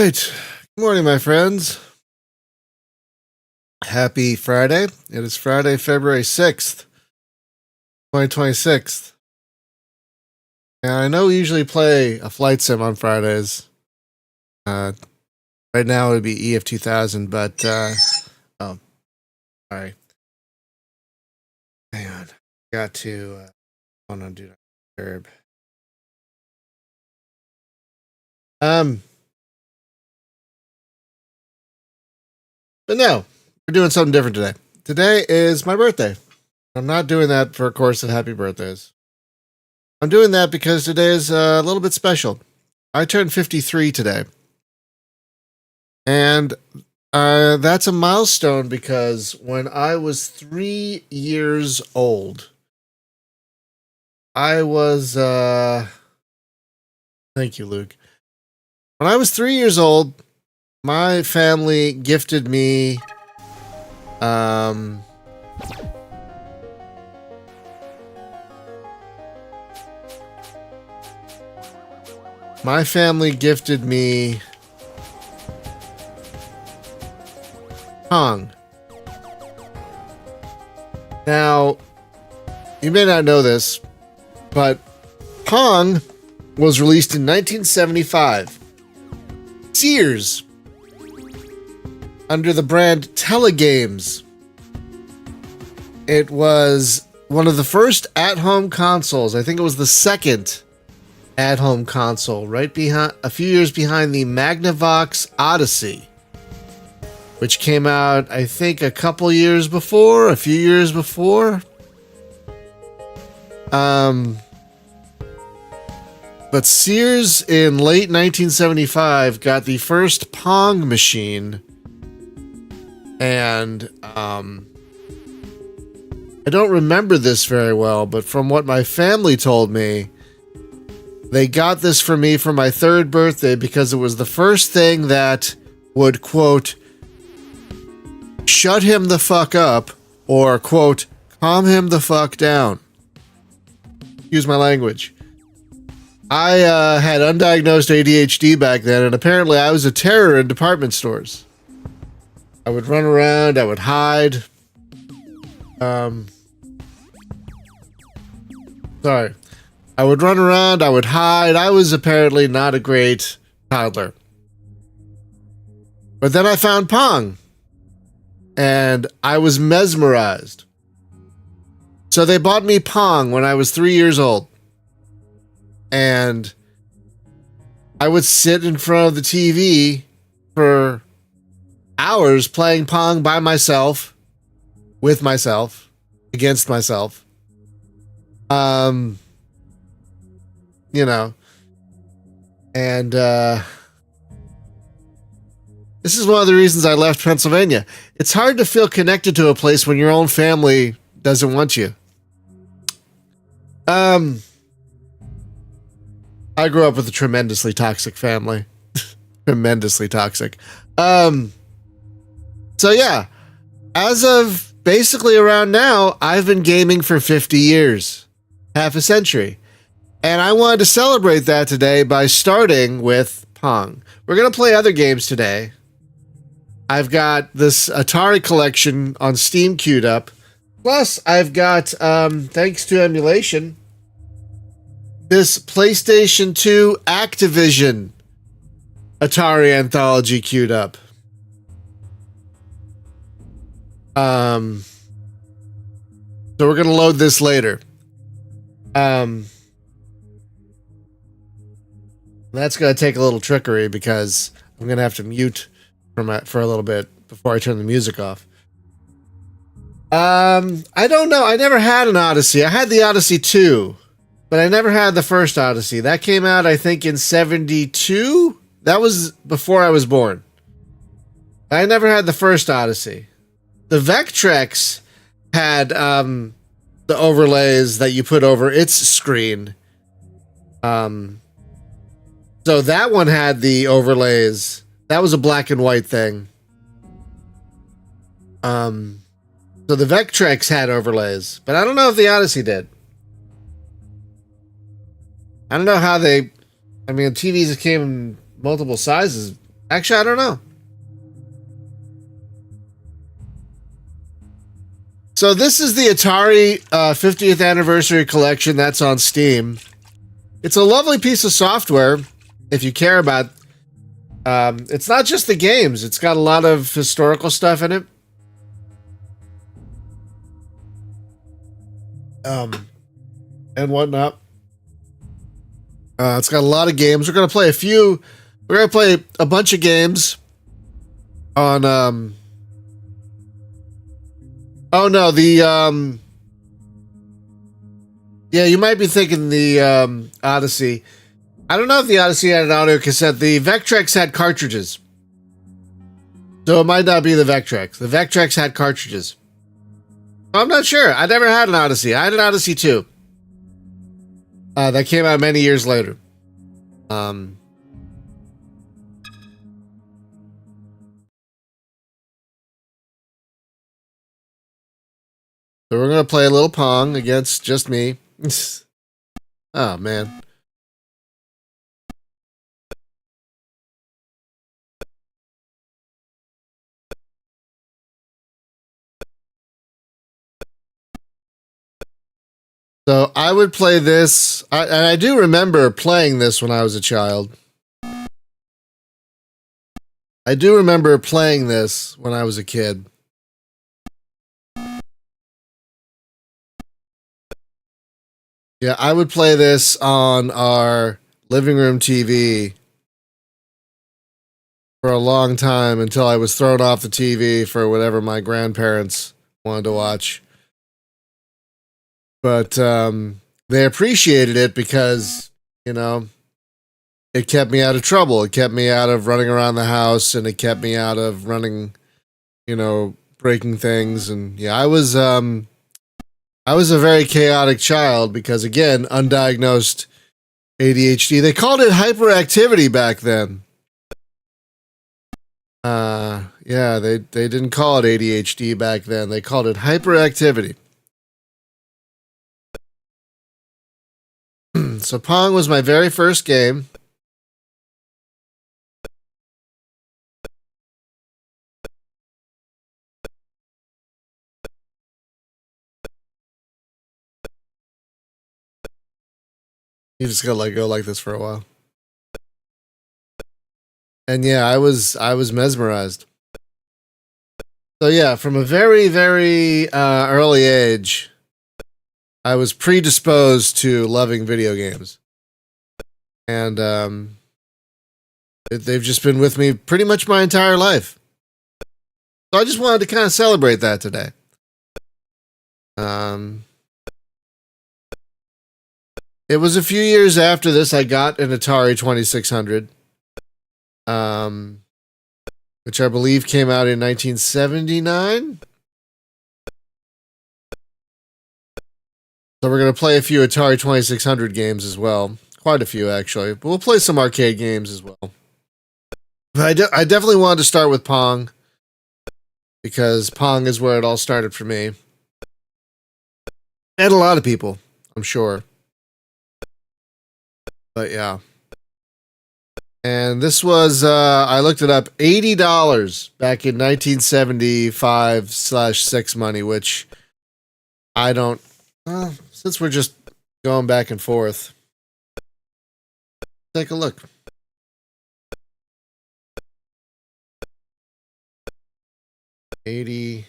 right. Good morning, my friends. Happy Friday. It is Friday, February 6th, 2026. And I know we usually play a flight sim on Fridays. Right now it would be EF 2000, but, oh, sorry. Hang on. Got to, hold on, do not disturb. But no, we're doing something different today. Today is my birthday. I'm not doing that for a course of happy birthdays. I'm doing that because today is a little bit special. I turned 53 today. And that's a milestone because when I was 3 years old, I was, thank you, Luke. When I was 3 years old, my family gifted me, my family gifted me Pong. Now, you may not know this, but Pong was released in 1975. Sears, under the brand Telegames. It was one of the first at-home consoles. I think it was the second at-home console, right behind, a few years behind the Magnavox Odyssey, which came out, I think, a few years before. But Sears in late 1975 got the first Pong machine, and I don't remember this very well, but from what my family told me, they got this for me for my 3rd birthday because it was the first thing that would, quote, shut him the fuck up, or, quote, calm him the fuck down. Excuse my language. I had undiagnosed ADHD back then, and apparently I was a terror in department stores. I would run around, I would hide. Sorry. I would run around, I would hide. I was apparently not a great toddler. But then I found Pong, and I was mesmerized. So they bought me Pong when I was 3 years old. And I would sit in front of the TV for hours playing Pong by myself, with myself, against myself. You know. And this is one of the reasons I left Pennsylvania. It's hard to feel connected to a place when your own family doesn't want you. I grew up with a tremendously toxic family. Tremendously toxic. So yeah, as of basically around now, I've been gaming for 50 years. Half a century. And I wanted to celebrate that today by starting with Pong. We're going to play other games today. I've got this Atari collection on Steam queued up. Plus, I've got, thanks to emulation, this PlayStation 2 Activision Atari anthology queued up. So we're going to load this later. That's going to take a little trickery because I'm going to have to mute for a little bit before I turn the music off. I don't know. I never had an Odyssey. I had the Odyssey 2. But I never had the first Odyssey. That came out, I think, in 72? That was before I was born. I never had the first Odyssey. The Vectrex had the overlays that you put over its screen. So that one had the overlays. That was a black and white thing. So the Vectrex had overlays. But I don't know if the Odyssey did. I don't know how they... I mean, TVs came in multiple sizes Actually, I don't know. So this is the Atari 50th anniversary collection that's on Steam. It's a lovely piece of software if you care about. It's not just the games. It's got a lot of historical stuff in it. And whatnot. It's got a lot of games. We're gonna play a few. We're gonna play a bunch of games on. Oh no, the Yeah, you might be thinking the Odyssey. I don't know if the Odyssey had an audio cassette. The Vectrex had cartridges. So it might not be the Vectrex. The Vectrex had cartridges. I'm not sure. I never had an Odyssey. I had an Odyssey 2. That came out many years later. So we're going to play a little Pong against just me. Oh, man. So I would play this, and I do remember playing this when I was a child. I do remember playing this when I was a kid. Yeah, I would play this on our living room TV for a long time until I was thrown off the TV for whatever my grandparents wanted to watch. But they appreciated it because, you know, it kept me out of trouble. It kept me out of running around the house, and it kept me out of running, you know, breaking things. And yeah, I was a very chaotic child because, again, undiagnosed ADHD. They called it hyperactivity back then. Yeah, they didn't call it ADHD back then. They called it hyperactivity. So Pong was my very first game. You just gotta let go like this for a while. And yeah, I was mesmerized. So yeah, from a very, very early age, I was predisposed to loving video games. And they've just been with me pretty much my entire life. So I just wanted to kind of celebrate that today. It was a few years after this I got an Atari 2600, which I believe came out in 1979. So we're going to play a few Atari 2600 games as well. Quite a few, actually. But we'll play some arcade games as well. But I definitely wanted to start with Pong, because Pong is where it all started for me. And a lot of people, I'm sure. But yeah. And this was, I looked it up, $80 back in 1975/6 money, which I don't, since we're just going back and forth, take a look. $80.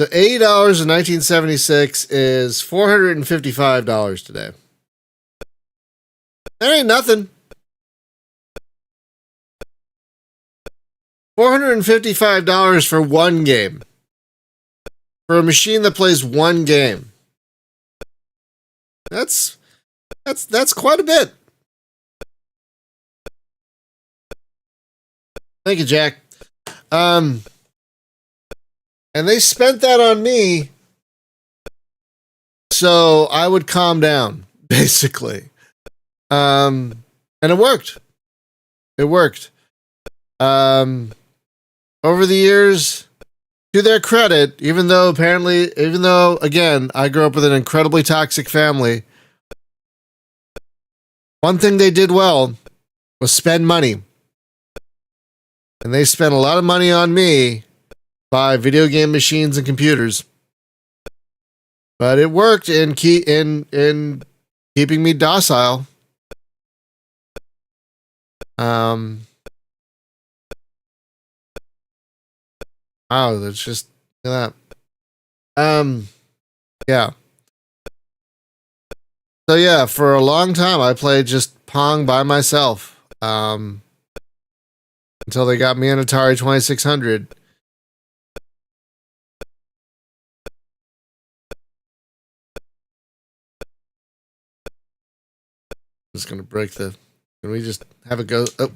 So $80 in 1976 is $455 today. That ain't nothing. $455 for one game. For a machine that plays one game. That's quite a bit. Thank you, Jack. And they spent that on me So I would calm down, basically. And it worked. It worked. Over the years, to their credit, even though again, I grew up with an incredibly toxic family, one thing they did well was spend money. And they spent a lot of money on me by video game machines and computers. But it worked in keeping me docile. Oh, that's just that. Yeah. So yeah, for a long time I played just Pong by myself. Until they got me an Atari 2600. I'm just gonna break the. Can we just have it go? Oh.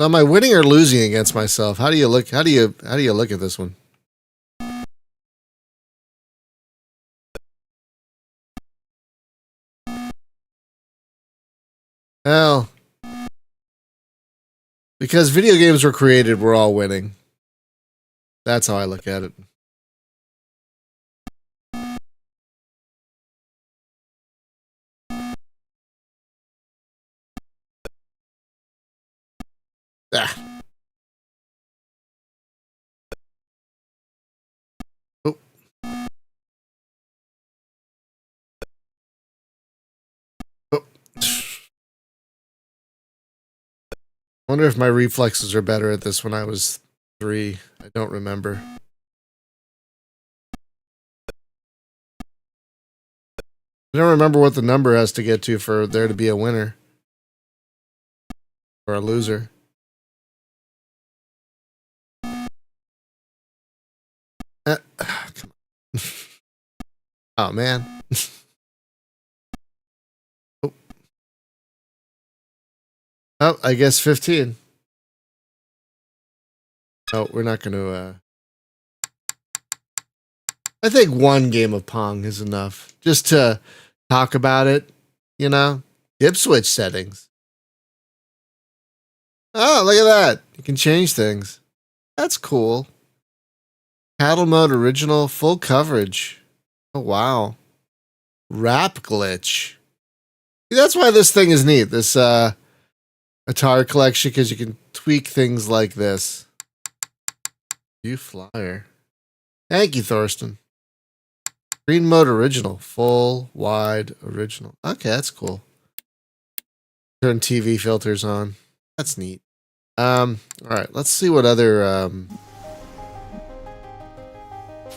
So am I winning or losing against myself? How do you look? How do you look at this one? Well, because video games were created, we're all winning. That's how I look at it. Ah. Oh. Oh. I wonder if my reflexes are better at this when I was 3. I don't remember. I don't remember what the number has to get to for there to be a winner or a loser. Come on. Oh, man. Oh. Oh, I guess 15. No, we're not going to... I think one game of Pong is enough. Just to talk about it, you know? Dip switch settings. Oh, look at that. You can change things. That's cool. Paddle mode original, full coverage. Oh, wow. Wrap glitch. See, that's why this thing is neat. This Atari collection, because you can tweak things like this. View flyer. Thank you, Thorsten. Screen mode original. Full, wide, original. Okay, that's cool. Turn TV filters on. That's neat. All right, let's see what other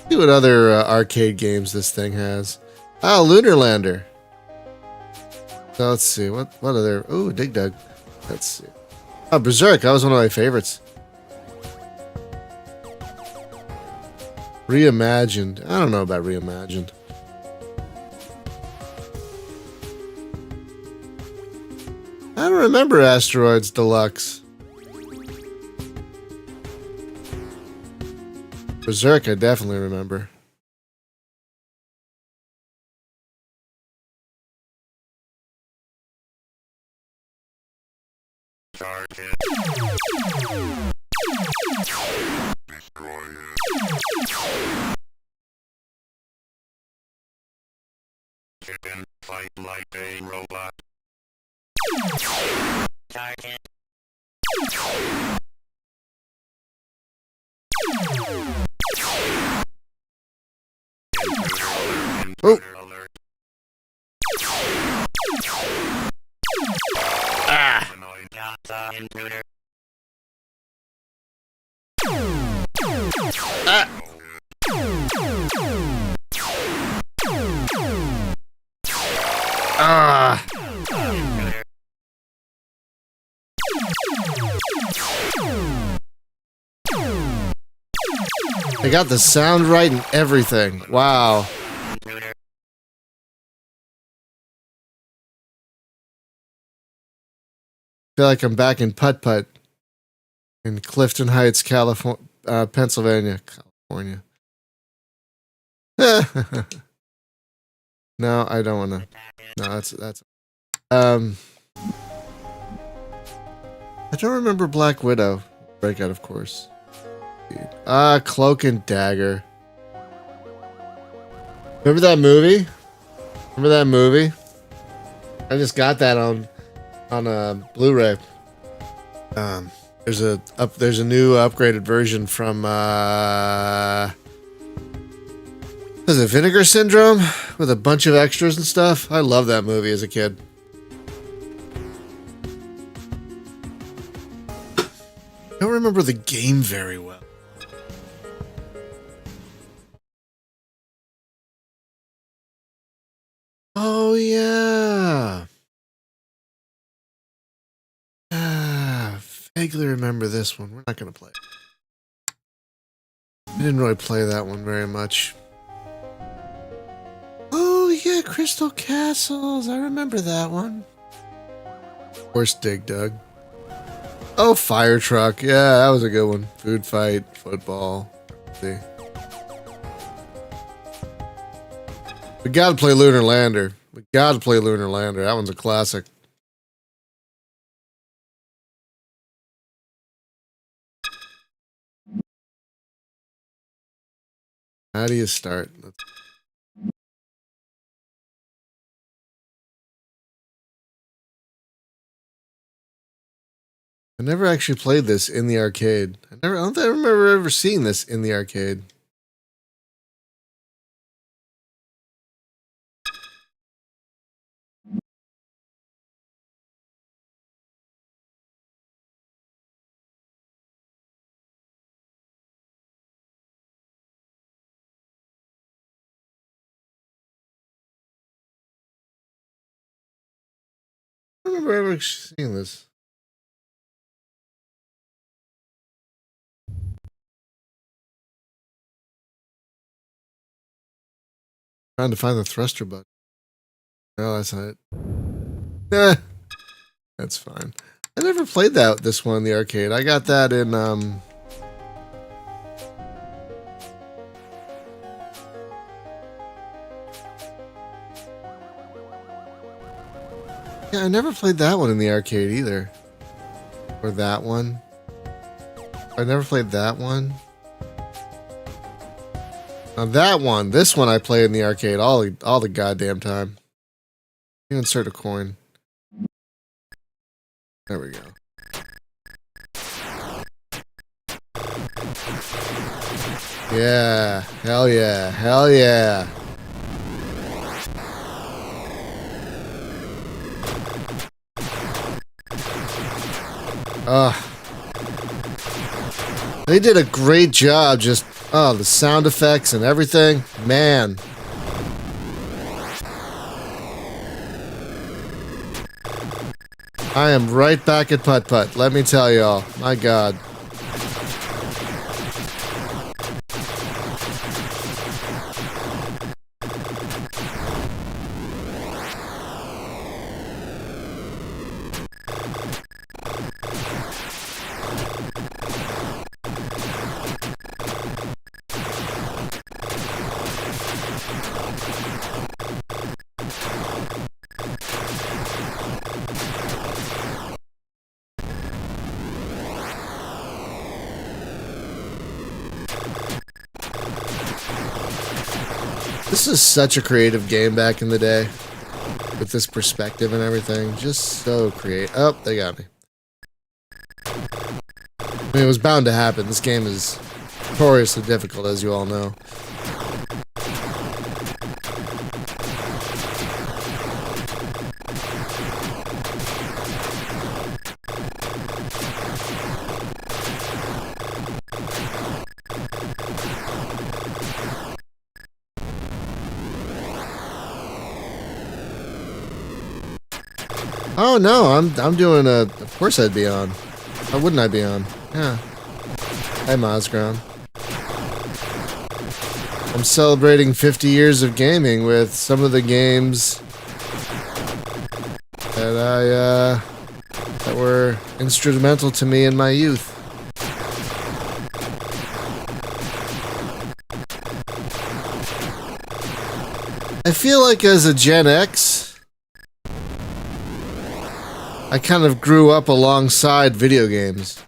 arcade games this thing has. Oh, Lunar Lander. So let's see what other. Oh, Dig Dug. Let's see. Oh, Berserk. That was one of my favorites. Reimagined. I don't know about Reimagined. I don't remember Asteroids Deluxe. Berserk, I definitely remember. Target. Destroy it. Chicken, fight like a robot. Target. Oh. Ah. Ah. They got the sound right and everything. Wow. Feel like I'm back in Putt Putt in Clifton Heights, Pennsylvania. No, I don't want to. No, that's. Um, I don't remember Black Widow. Breakout, of course. Cloak and Dagger. Remember that movie? Remember that movie? I just got that on Blu-ray. There's a new upgraded version from was it Vinegar Syndrome with a bunch of extras and stuff. I love that movie as a kid. I don't remember the game very well. Oh yeah. Vaguely remember this one. We're not gonna play it. I didn't really play that one very much. Oh yeah, Crystal Castles. I remember that one. Horse Dig Dug. Oh, Fire Truck. Yeah, that was a good one. Food Fight, football. Let's see. We gotta play Lunar Lander. We gotta play Lunar Lander. That one's a classic. How do you start? I never actually played this in the arcade. I don't think I remember ever seeing this in the arcade. I don't remember ever seeing this. Trying to find the thruster button. No, that's not it. Eh, that's fine. I never played this one in the arcade. I got that in yeah, I never played that one in the arcade either. Or that one. I never played that one. Now that one, this one I played in the arcade all the goddamn time. Insert a coin. There we go. Yeah, hell yeah, hell yeah. They did a great job just, the sound effects and everything. Man. I am right back at putt-putt, let me tell y'all. My God. This is such a creative game back in the day. With this perspective and everything. Just so creative. Oh, they got me. I mean, it was bound to happen. This game is notoriously difficult, as you all know. Oh no, I'm doing a. Of course I'd be on. Why wouldn't I be on? Yeah. Hi, Mozground. I'm celebrating 50 years of gaming with some of the games that that were instrumental to me in my youth. I feel like as a Gen X, I kind of grew up alongside video games.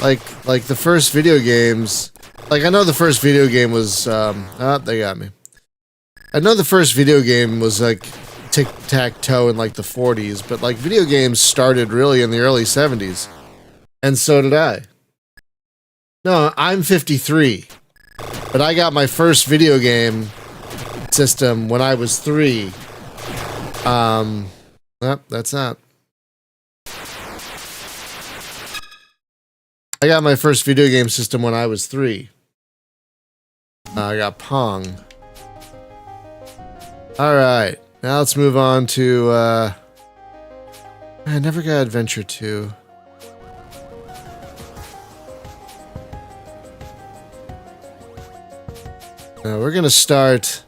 Like the first video games, like I know the first video game was, they got me. I know the first video game was like tic-tac-toe in like the 40s, but like video games started really in the early 70s. And so did I. No, I'm 53. But I got my first video game system when I was 3. That's not. I got my first video game system when I was 3. I got Pong. Alright, now let's move on to, I never got Adventure 2. Now we're gonna start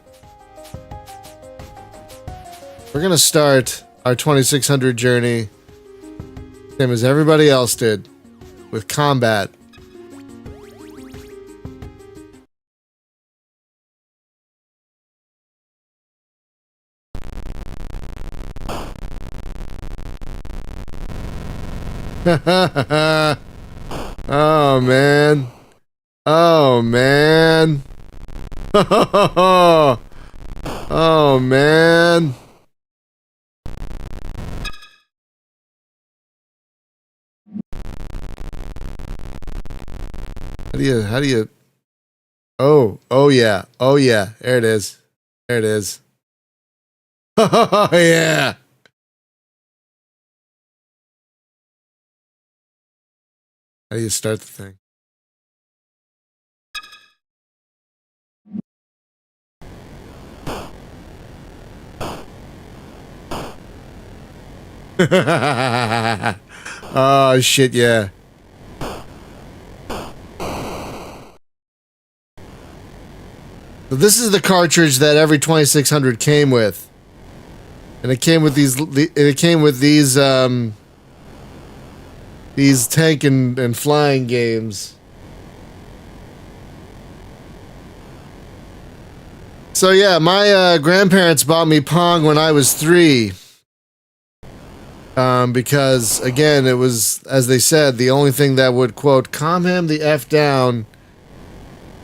our 2600 journey, same as everybody else did, with combat. Oh man. Oh man. Oh man. How do you oh yeah. Oh yeah. There it is. There it is. Oh yeah. How do you start the thing? Oh shit, yeah. So this is the cartridge that every 2600 came with. And it came with these tank and flying games. So yeah, my grandparents bought me Pong when I was 3. Because again, it was, as they said, the only thing that would, quote, calm him the F down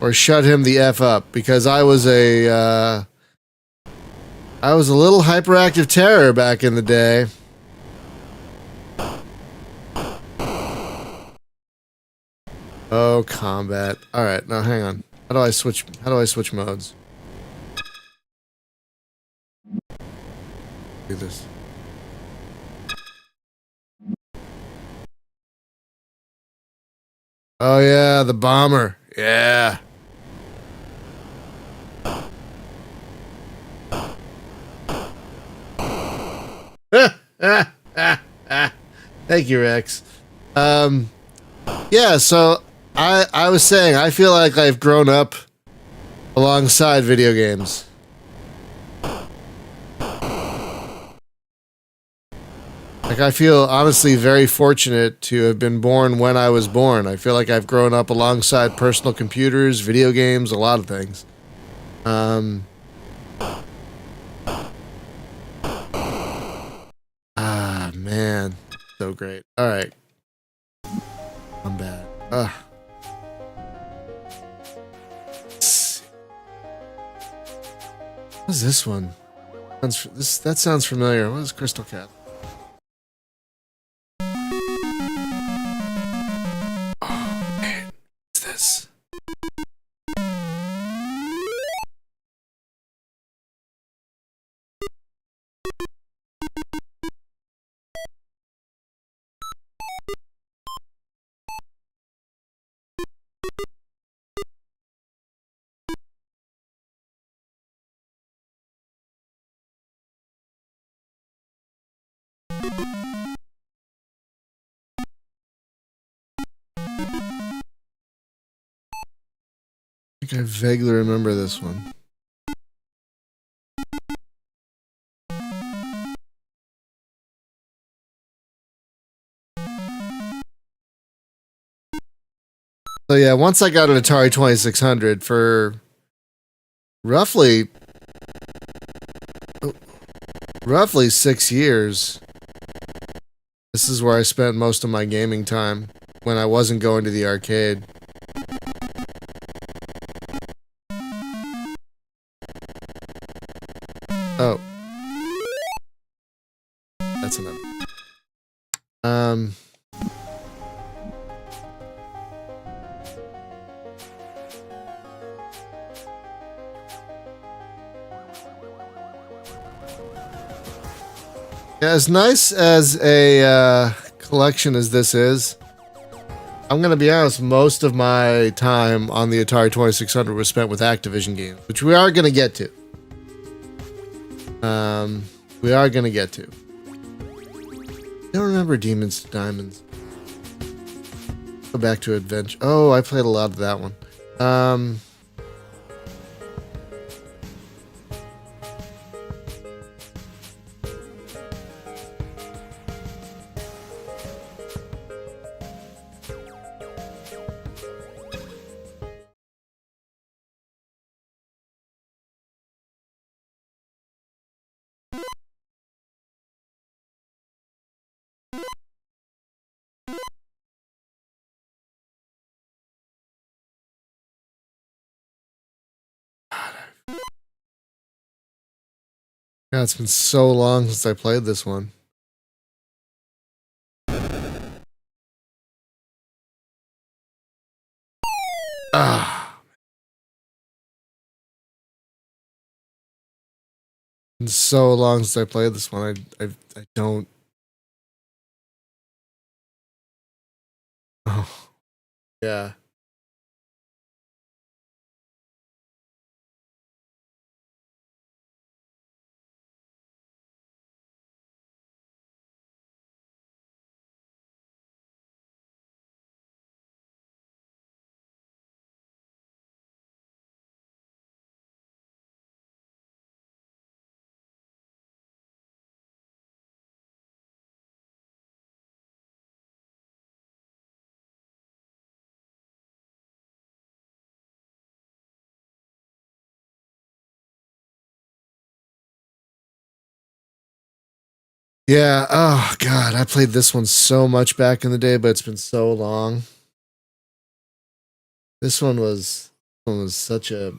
or shut him the F up, because I was a little hyperactive terror back in the day. Oh, combat. All right, now hang on. How do I switch modes? Do this. Oh yeah, the bomber. Yeah. Thank you, Rex. Yeah, so I was saying, I feel like I've grown up alongside video games. Like, I feel honestly very fortunate to have been born when I was born. I feel like I've grown up alongside personal computers, video games, a lot of things. Man. So great. Alright. I'm bad. What's this one? That sounds familiar. What is Crystal Cat? Oh man, what's this? I think I vaguely remember this one. So yeah, once I got an Atari 2600 for roughly roughly 6 years. This is where I spent most of my gaming time when I wasn't going to the arcade. Oh. That's enough. As nice as a collection as this is, I'm going to be honest, most of my time on the Atari 2600 was spent with Activision games, which we are going to get to. We are going to get to. I don't remember Demons to Diamonds. Go back to Adventure. Oh, I played a lot of that one. God, it's been so long since I played this one. It's been so long since I played this one. I don't. Oh, yeah. Yeah. Oh God, I played this one so much back in the day, but it's been so long. This one was such a.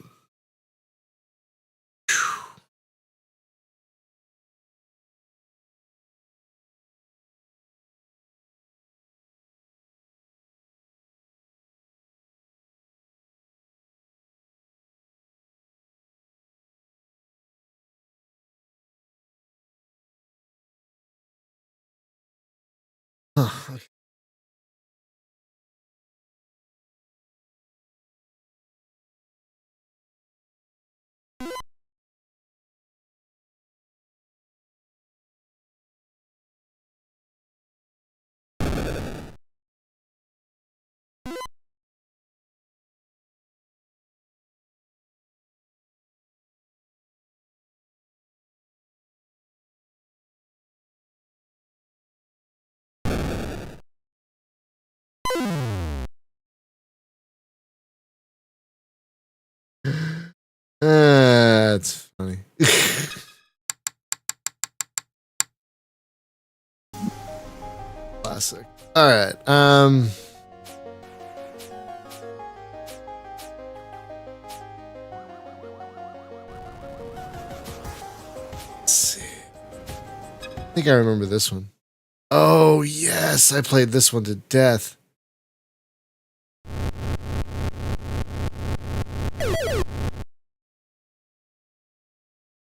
Huh. That's funny. Classic. All right. Let's see. I think I remember this one. Oh yes, I played this one to death.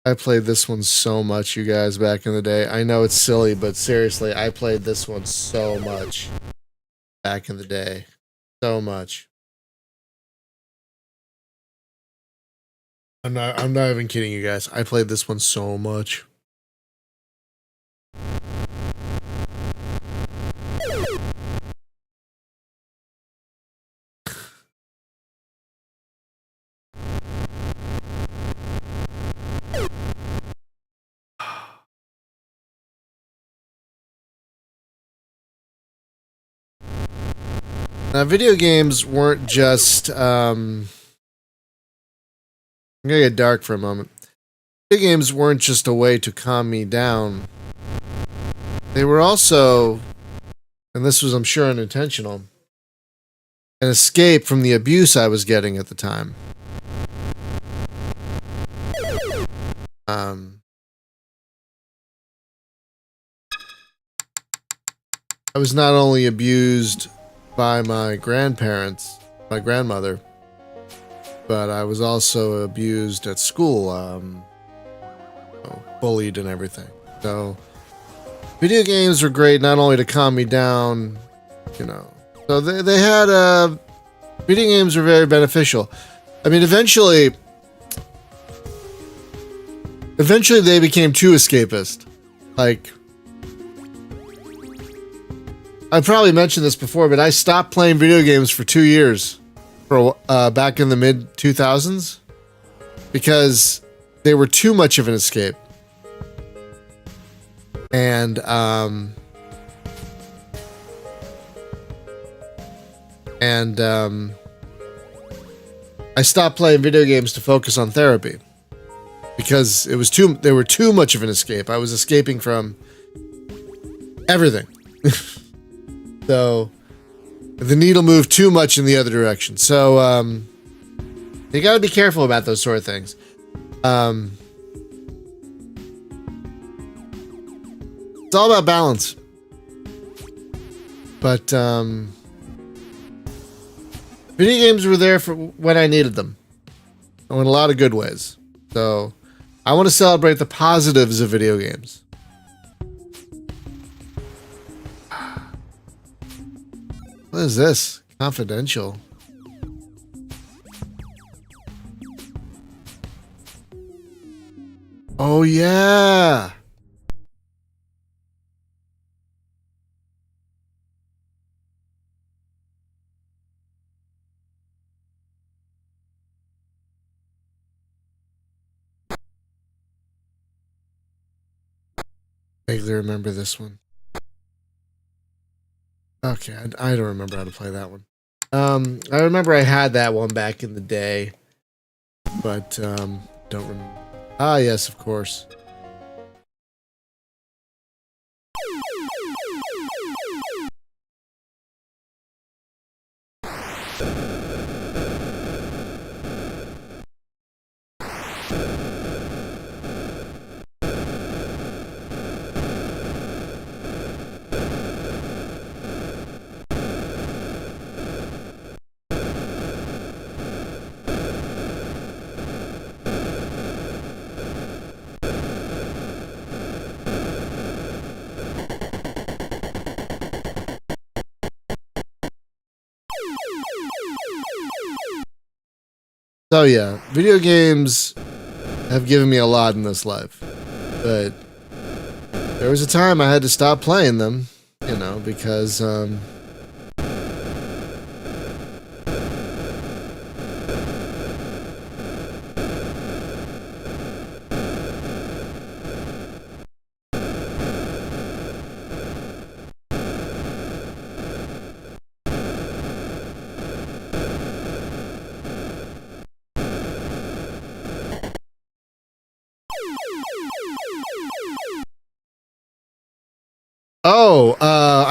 I played this one so much, you guys, back in the day. I know it's silly, but seriously, I played this one so much back in the day. So much. I'm not even kidding you guys. I played this one so much. Now, video games weren't just I'm gonna get dark for a moment. video games weren't just a way to calm me down. They were also, and this was, I'm sure, unintentional, an escape from the abuse I was getting at the time. I was not only abused by my grandparents, my grandmother, but I was also abused at school, bullied and everything. So, video games were great not only to calm me down, you know. So they had, video games were very beneficial. I mean, eventually they became too escapist. Like, I probably mentioned this before, but I stopped playing video games for 2 years, back in the mid 2000s, because they were too much of an escape. And I stopped playing video games to focus on therapy because they were too much of an escape. I was escaping from everything. So the needle moved too much in the other direction. So you got to be careful about those sort of things. It's all about balance. But video games were there for when I needed them, and in a lot of good ways. So I want to celebrate the positives of video games. What is this? Confidential. Oh, yeah. Vaguely remember this one. Okay, I don't remember how to play that one. I remember I had that one back in the day, but don't remember. Ah, yes, of course. So yeah, video games have given me a lot in this life, but there was a time I had to stop playing them, you know, because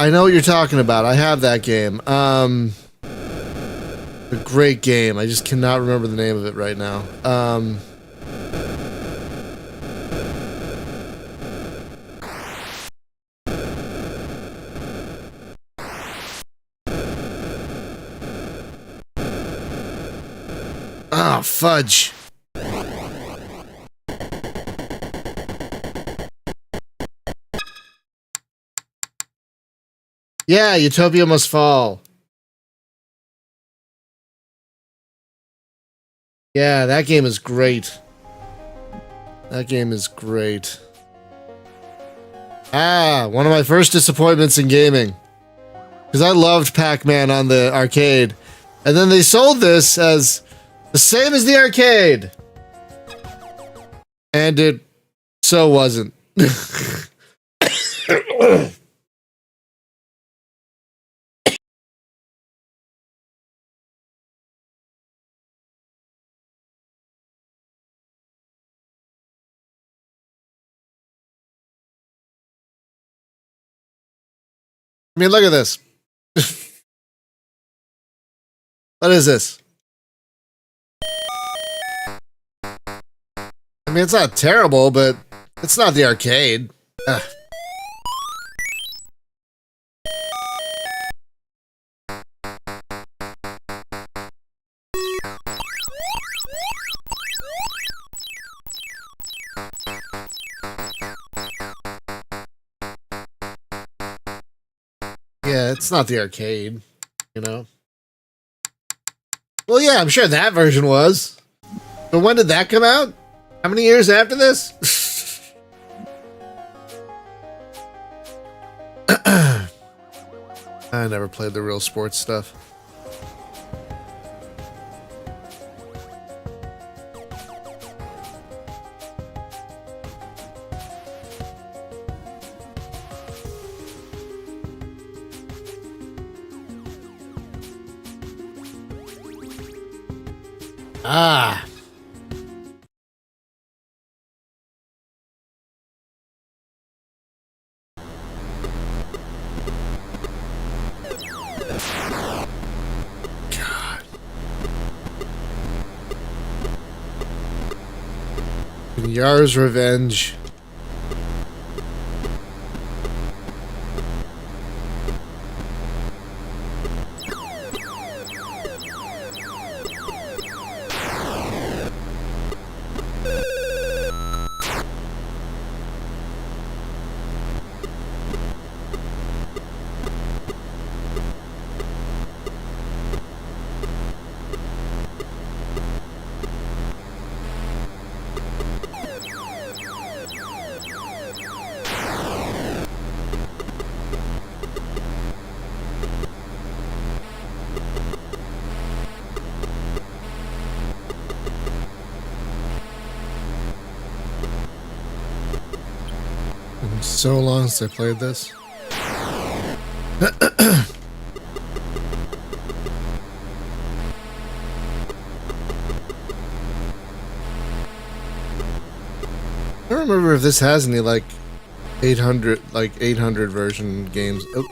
I know what you're talking about. I have that game. A great game. I just cannot remember the name of it right now. Ah, fudge. Yeah, Utopia Must Fall. Yeah, that game is great. That game is great. Ah, one of my first disappointments in gaming. Because I loved Pac-Man on the arcade. And then they sold this as the same as the arcade. And it so wasn't. I mean, look at this. What is this? I mean, it's not terrible, but it's not the arcade. Ugh. Yeah, it's not the arcade, you know? Well, yeah, I'm sure that version was. But when did that come out? How many years after this? I never played the real sports stuff. Ah. God. Yar's Revenge. So long since I played this. I don't remember if this has any like 800 version games. Oh.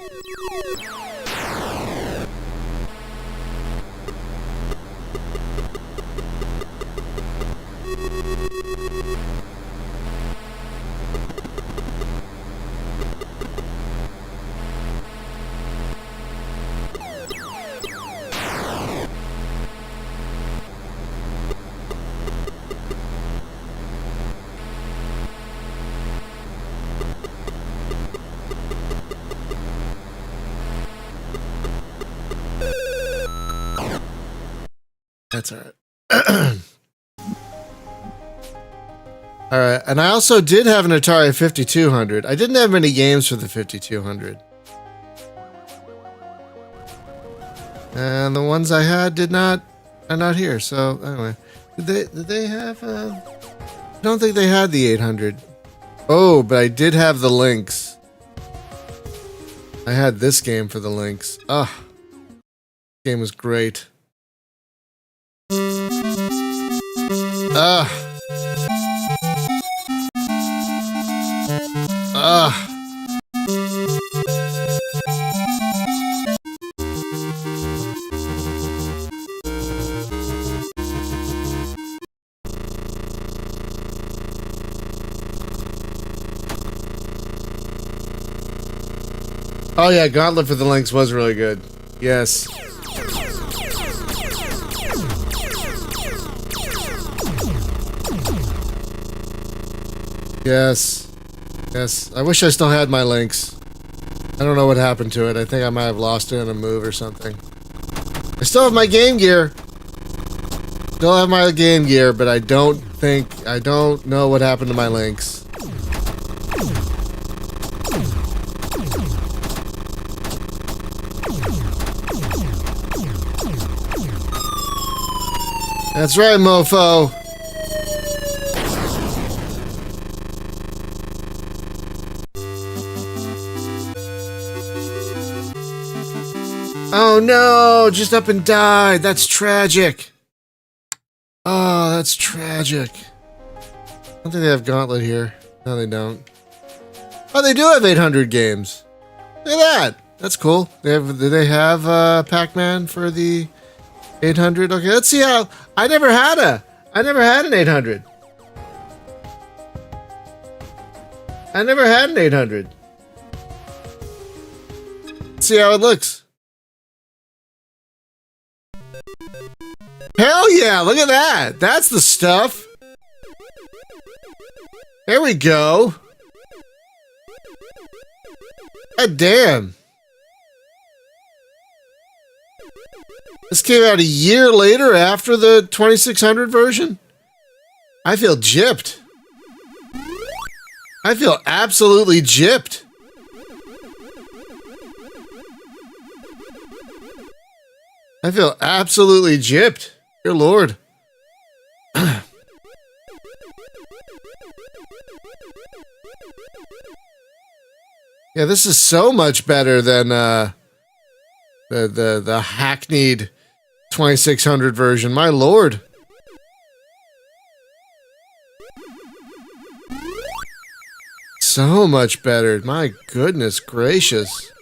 That's all right. All right, and I also did have an Atari 5200. I didn't have many games for the 5200. And the ones I had are not here. So anyway, did they have? I don't think they had the 800. Oh, but I did have the Lynx. I had this game for the Lynx. Ah, game was great. Ah. Ah. Oh yeah, Gauntlet for the Lynx was really good. Yes. Yes. Yes. I wish I still had my Lynx. I don't know what happened to it. I think I might have lost it in a move or something. I still have my Game Gear. Still have my Game Gear, but I don't know what happened to my Lynx. That's right, mofo. Oh no, just up and died. That's tragic. Oh, that's tragic. I don't think they have Gauntlet here. No, they don't. Oh, they do have 800 games. Look at that. That's cool. Do they have Pac-Man for the 800? Okay, let's see how. I never had an 800. I never had an 800. Let's see how it looks. Hell yeah, look at that. That's the stuff. There we go. God damn. This came out a year later after the 2600 version? I feel gypped. I feel absolutely gypped. I feel absolutely gypped. Dear Lord. Yeah, this is so much better than the hackneyed 2600 version. My lord. So much better. My goodness gracious.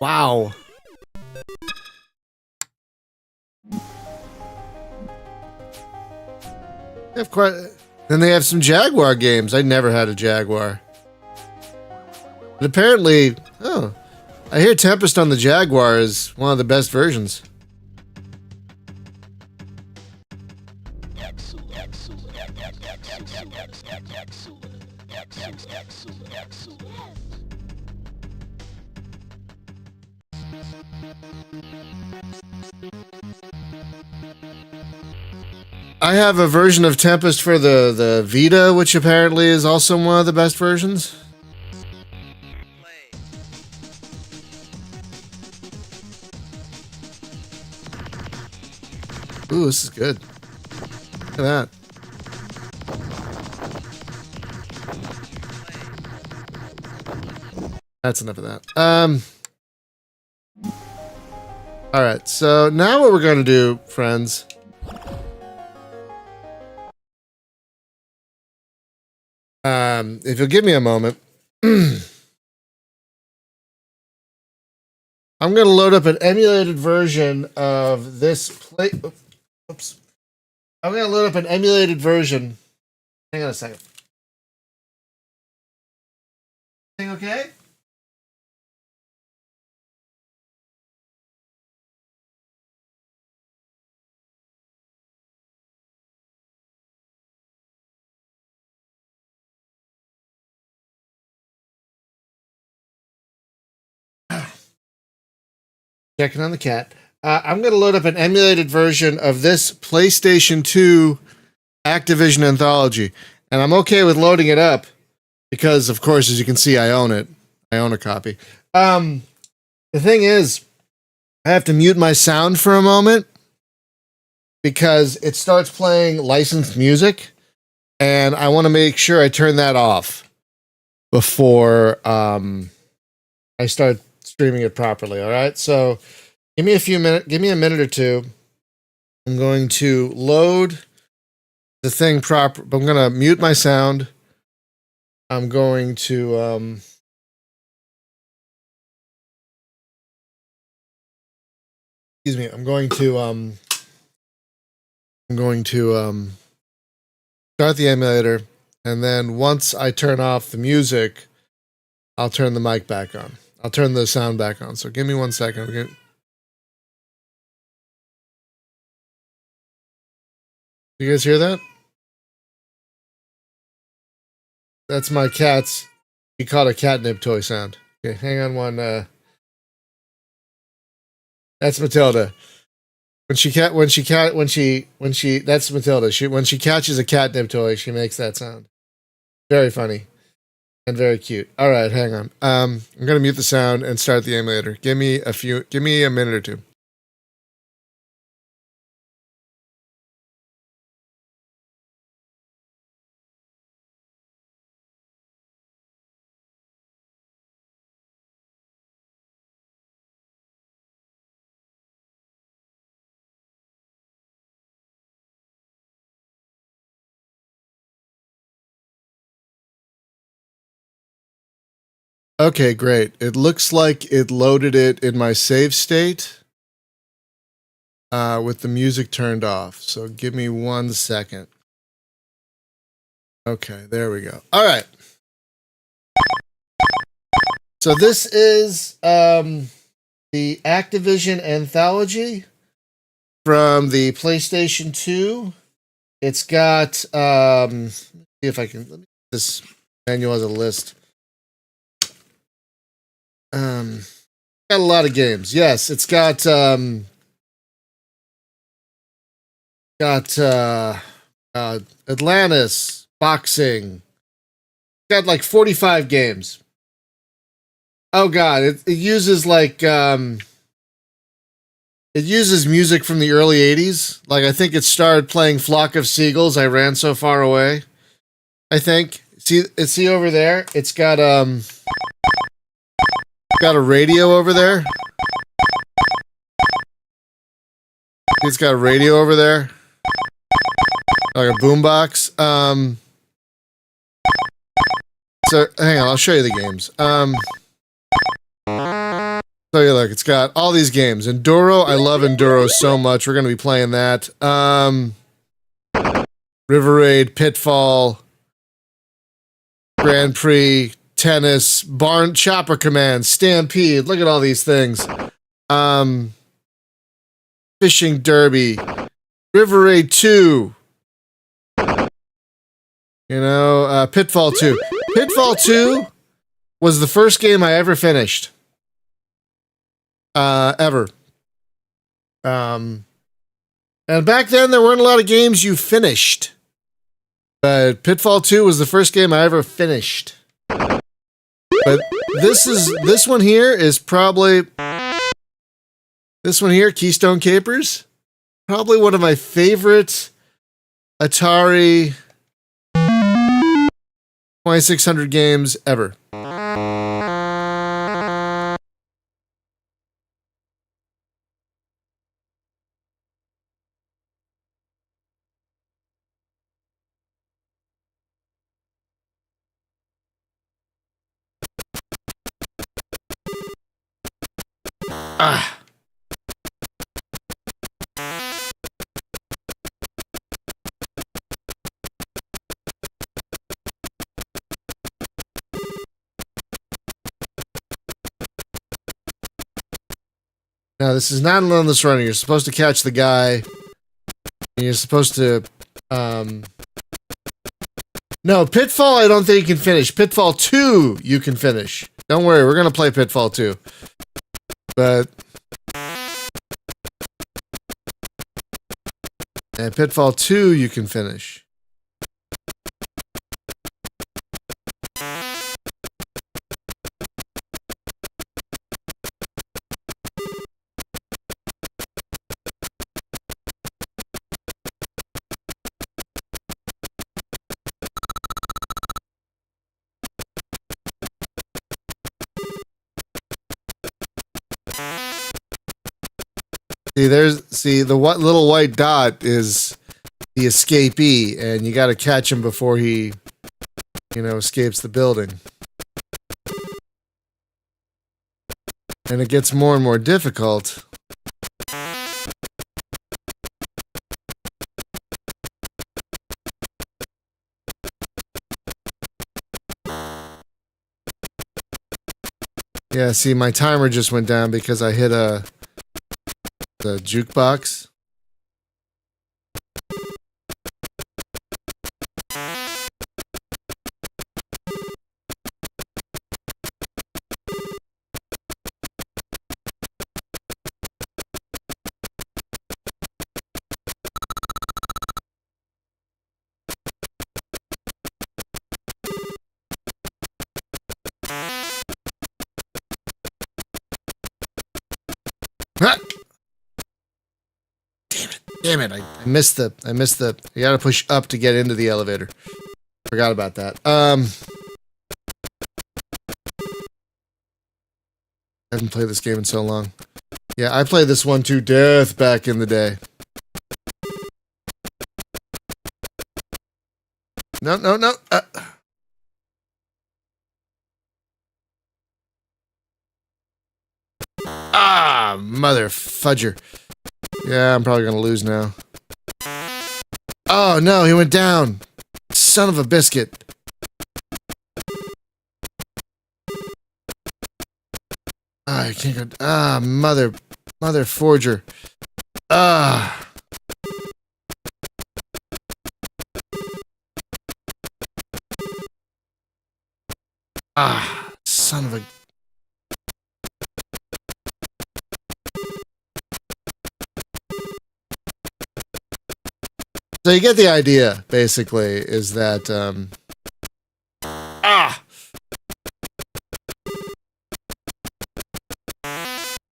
Wow. They have quite. Then they have some Jaguar games. I never had a Jaguar. But apparently, oh, I hear Tempest on the Jaguar is one of the best versions. I have a version of Tempest for the Vita, which apparently is also one of the best versions. Ooh, this is good. Look at that. That's enough of that. All right, so now what we're going to do, friends, if you'll give me a moment, I'm going to load up an emulated version of this play. Oops. I'm going to load up an emulated version. Hang on a second. Thing okay? Checking on the cat. I'm going to load up an emulated version of this PlayStation 2 Activision Anthology. And I'm okay with loading it up because, of course, as you can see, I own it. I own a copy. The thing is, I have to mute my sound for a moment because it starts playing licensed music. And I want to make sure I turn that off before I start streaming it properly. All right. So give me a few minutes. Give me a minute or two. I'm going to load the thing proper. I'm going to mute my sound. I'm going to excuse me. I'm going to start the emulator, and then once I turn off the music, I'll turn the mic back on. I'll turn the sound back on. So give me 1 second. You guys hear that? That's my cat's. He caught a catnip toy sound. Okay, hang on one. That's Matilda. That's Matilda. When she catches a catnip toy, she makes that sound. Very funny and very cute. All right, hang on. I'm gonna mute the sound and start the emulator. Give me a minute or two. Okay, great. It looks like it loaded it in my save state with the music turned off. So give me 1 second. Okay, there we go. All right. So this is the Activision Anthology from the PlayStation 2. It's got see if I can, this manual has a list. Got a lot of games. Yes, it's got Atlantis, boxing. Got like 45 games. Oh god, it uses like it uses music from the early 80s. Like I think it started playing Flock of Seagulls, I Ran So Far Away. I think. See over there? It's got a radio over there. It's got a radio over there. Like a boombox. So hang on, I'll show you the games. So yeah, look, it's got all these games. Enduro, I love Enduro so much. We're gonna be playing that. River Raid, Pitfall, Grand Prix, Tennis, Barn Chopper Command, Stampede. Look at all these things. Fishing Derby, River Raid 2. You know, Pitfall 2. Pitfall 2 was the first game I ever finished. Ever. And back then there weren't a lot of games you finished. But Pitfall 2 was the first game I ever finished. But this one here is probably this one here, Keystone Capers. Probably one of my favorite Atari 2600 games ever. Ah. Now, this is not an endless running. You're supposed to catch the guy. And you're supposed to... No, Pitfall I don't think you can finish. Pitfall 2 you can finish. Don't worry, we're going to play Pitfall 2. But... And Pitfall 2 you can finish. See, the little white dot is the escapee, and you got to catch him before he, escapes the building. And it gets more and more difficult. Yeah, see, my timer just went down because I hit the jukebox. Ah! Damn it, I missed the, you gotta push up to get into the elevator. Forgot about that. I haven't played this game in so long. Yeah, I played this one to death back in the day. No. mother fudger. Yeah, I'm probably gonna lose now. Oh no, he went down. Son of a biscuit. I can't go. Mother forger. Ah. Son of a. So you get the idea, basically, is that,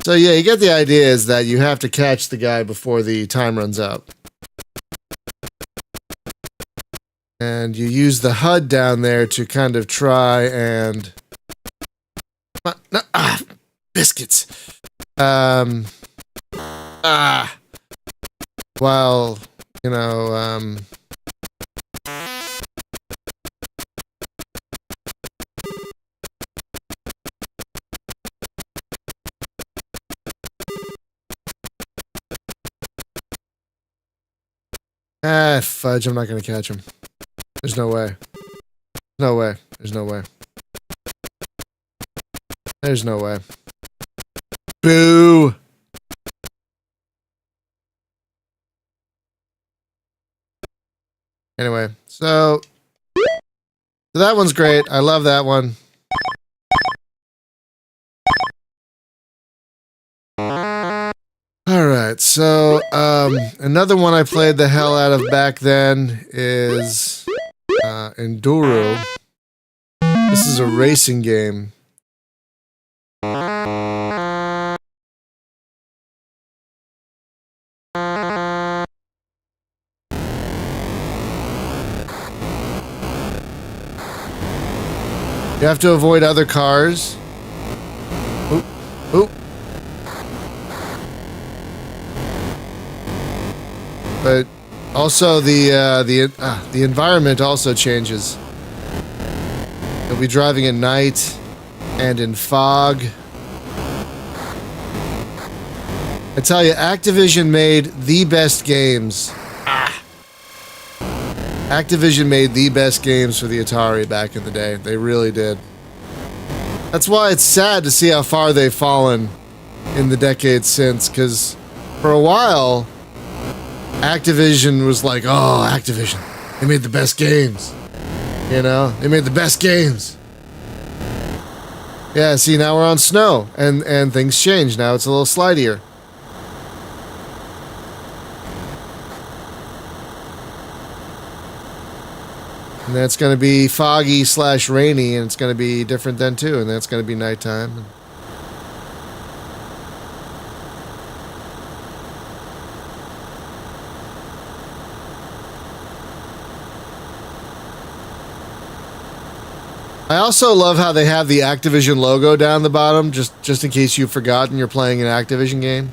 So yeah, you get the idea is that you have to catch the guy before the time runs out. And you use the HUD down there to kind of try and... biscuits! Well, you know, fudge, I'm not gonna catch him. There's no way. No way. There's no way. There's no way. Boo! Anyway, so that one's great. I love that one. Alright, so another one I played the hell out of back then is Enduro. This is a racing game. You have to avoid other cars. Oop, oop. But also the environment also changes. You'll be driving at night and in fog. I tell you, Activision made the best games. Activision made the best games for the Atari back in the day. They really did. That's why it's sad to see how far they've fallen in the decades since, because for a while, Activision was like, oh, Activision, they made the best games. You know, they made the best games. Yeah, see, now we're on snow, and things change. Now it's a little slidier. And that's going to be foggy / rainy, and it's going to be different then too, and that's going to be nighttime. I also love how they have the Activision logo down the bottom, just in case you've forgotten you're playing an Activision game.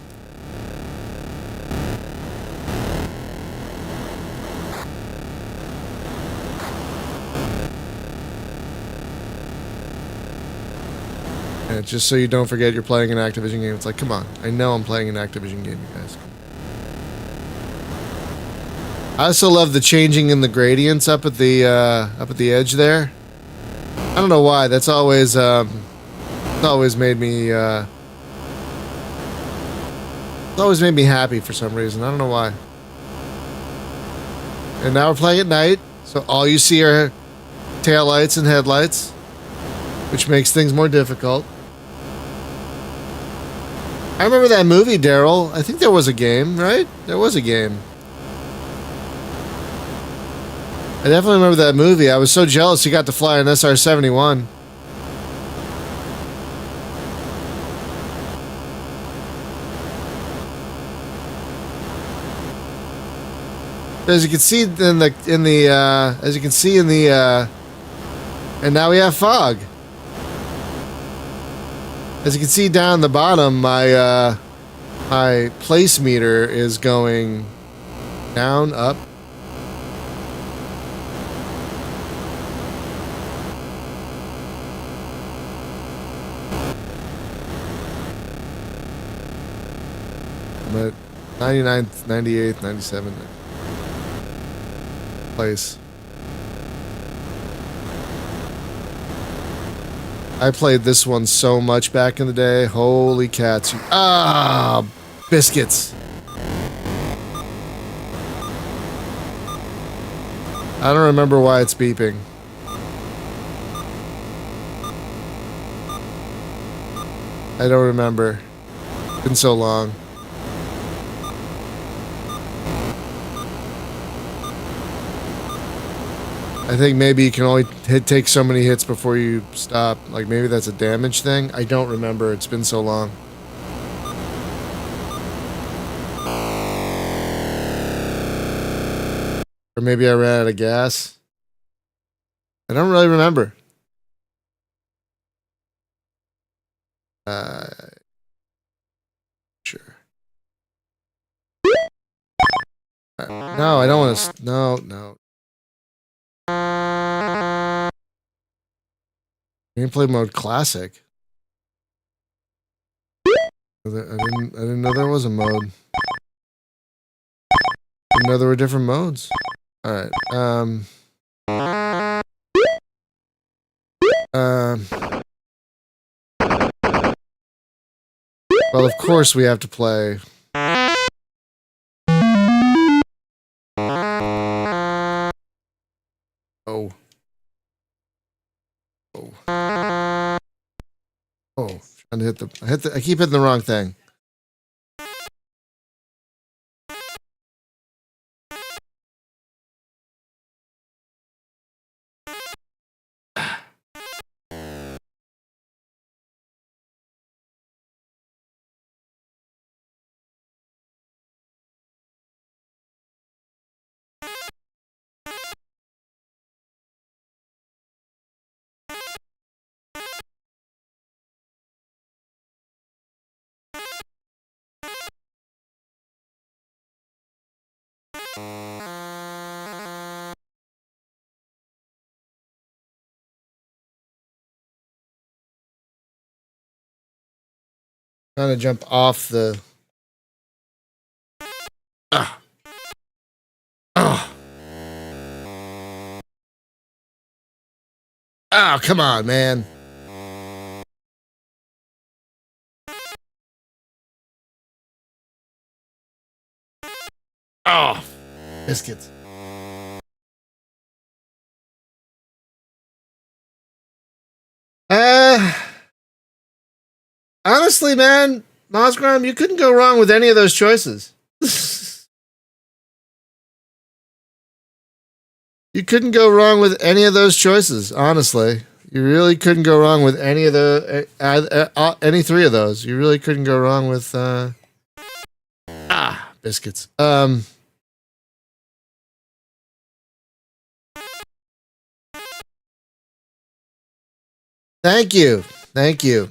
And just so you don't forget you're playing an Activision game. It's like, come on, I know I'm playing an Activision game, you guys. I also love the changing in the gradients up at the edge there. I don't know why. That's always made me it's always made me happy for some reason. I don't know why. And now we're playing at night, so all you see are taillights and headlights, which makes things more difficult. I remember that movie, Daryl. I think there was a game, right? There was a game. I definitely remember that movie. I was so jealous he got to fly an SR-71. As you can see and now we have fog. As you can see down the bottom, my place meter is going down, up. I'm at 99th, 98th, 97th place. I played this one so much back in the day. Holy cats. Ah, biscuits. I don't remember why it's beeping. I don't remember. It's been so long. I think maybe you can only take so many hits before you stop. Like maybe that's a damage thing. I don't remember. It's been so long. Or maybe I ran out of gas. I don't really remember. Sure. No, I don't want to. No. Gameplay mode classic. I didn't know there was a mode. Didn't know there were different modes. All right. Well, of course we have to play. Oh. Trying to hit the. I keep hitting the wrong thing. Trying to jump off the. Ah. Oh. Oh, come on, man. Oh, biscuits. Honestly, man, Mosgrom, you couldn't go wrong with any of those choices. You couldn't go wrong with any of those choices, honestly. You really couldn't go wrong with any of the any three of those. You really couldn't go wrong with biscuits. Thank you. Thank you.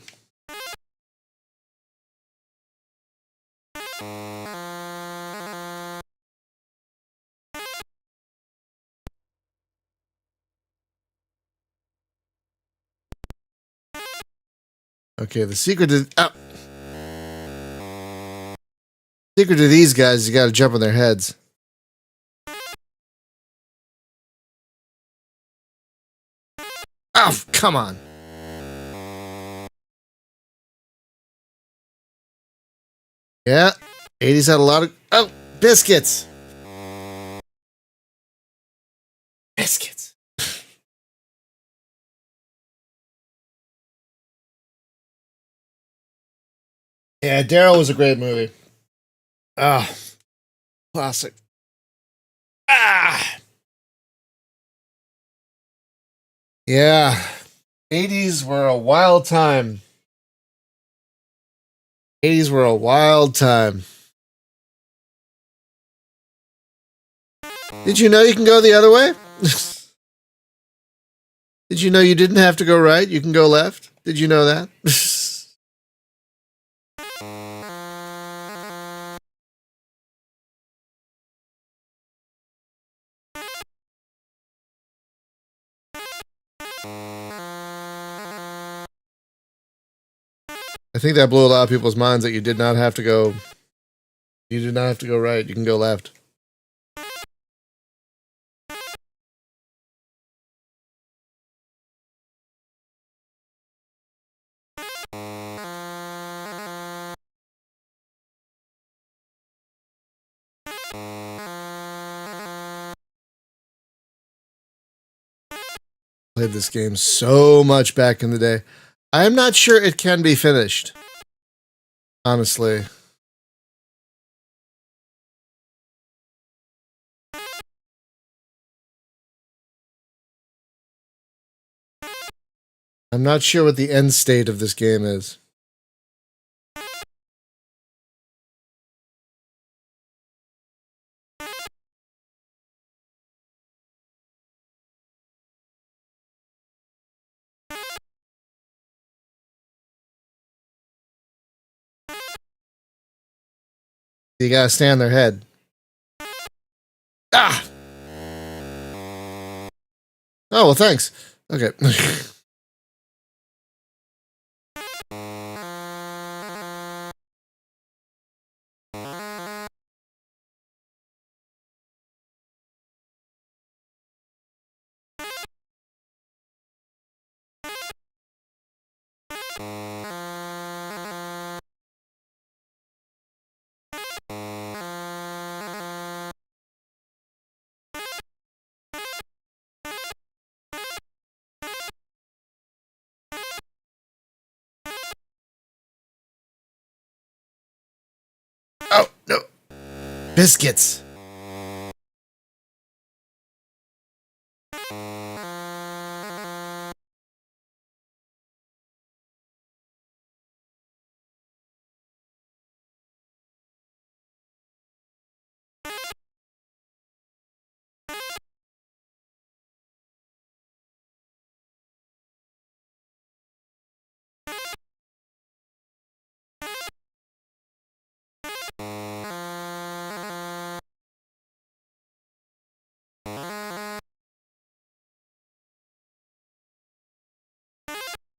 Okay, the secret to secret to these guys, you got to jump on their heads. Oh, come on. Yeah, 80s had a lot of biscuits. Biscuits. Yeah, Daryl was a great movie. Ah, classic. Yeah. 80s were a wild time. 80s were a wild time. Did you know you can go the other way? Did you know you didn't have to go right? You can go left? Did you know that? I think that blew a lot of people's minds that you did not have to go You do not have to go right. You can go left. Played this game so much back in the day. I am not sure it can be finished. Honestly. I'm not sure what the end state of this game is. You gotta stay on their head. Ah! Oh, well, thanks. Okay. Oh, no. Biscuits.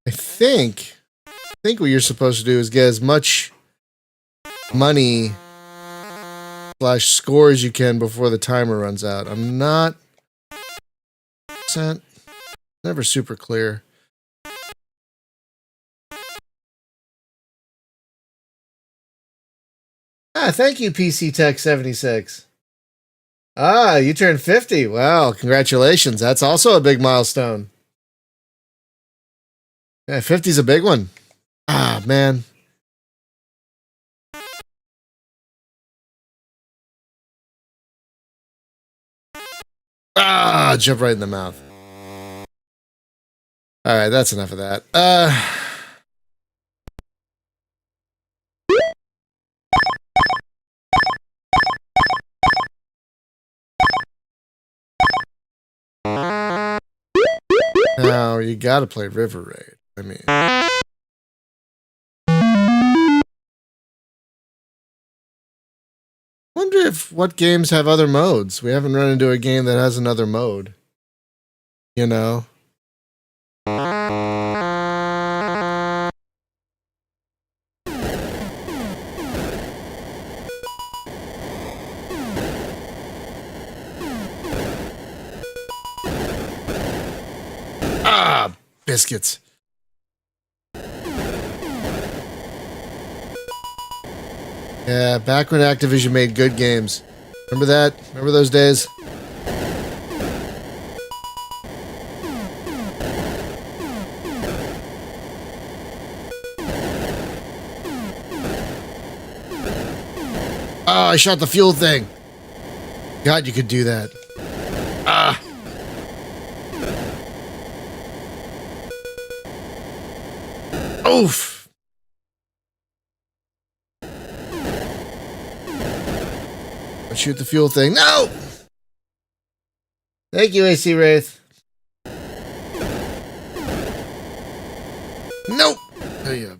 I think what you're supposed to do is get as much money / score as you can before the timer runs out. I'm not never super clear. Thank you, PC Tech 76. You turned 50. Wow, congratulations. That's also a big milestone. Yeah, 50's a big one. Man. Jump right in the mouth. All right, that's enough of that. Now you gotta play River Raid. I mean, wonder if what games have other modes. We haven't run into a game that has another mode. You know? Biscuits. Yeah, back when Activision made good games. Remember that? Remember those days? Oh, I shot the fuel thing. God, you could do that. Oof. I'll shoot the fuel thing. No! Thank you, AC Wraith. Nope. There you go.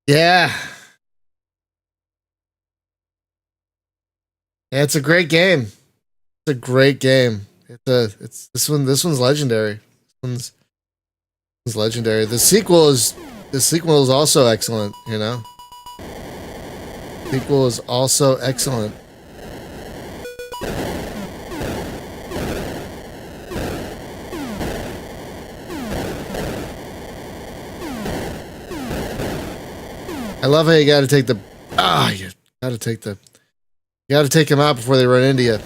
Yeah. Yeah, it's a great game. It's a great game. It's this one's legendary. This one's legendary. The sequel is also excellent, you know? Sequel is also excellent. I love how you gotta take the you gotta take them out before they run into you.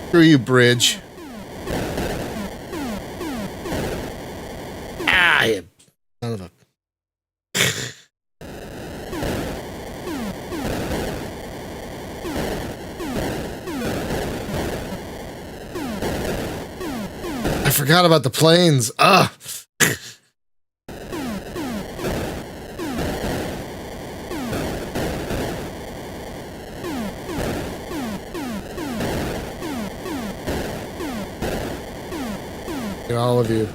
Screw you, bridge. You son of a. I forgot about the planes. All of you.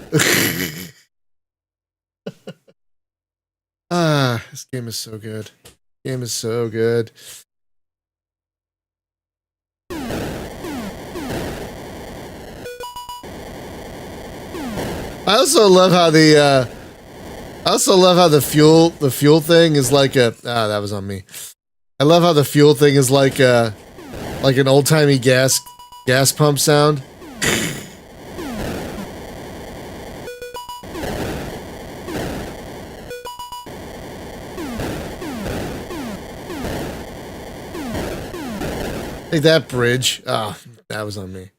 This game is so good. Game is so good. I also love how the fuel thing is like a that was on me. I love how the fuel thing is like an old-timey gas pump sound. Take that, bridge. Oh, that was on me.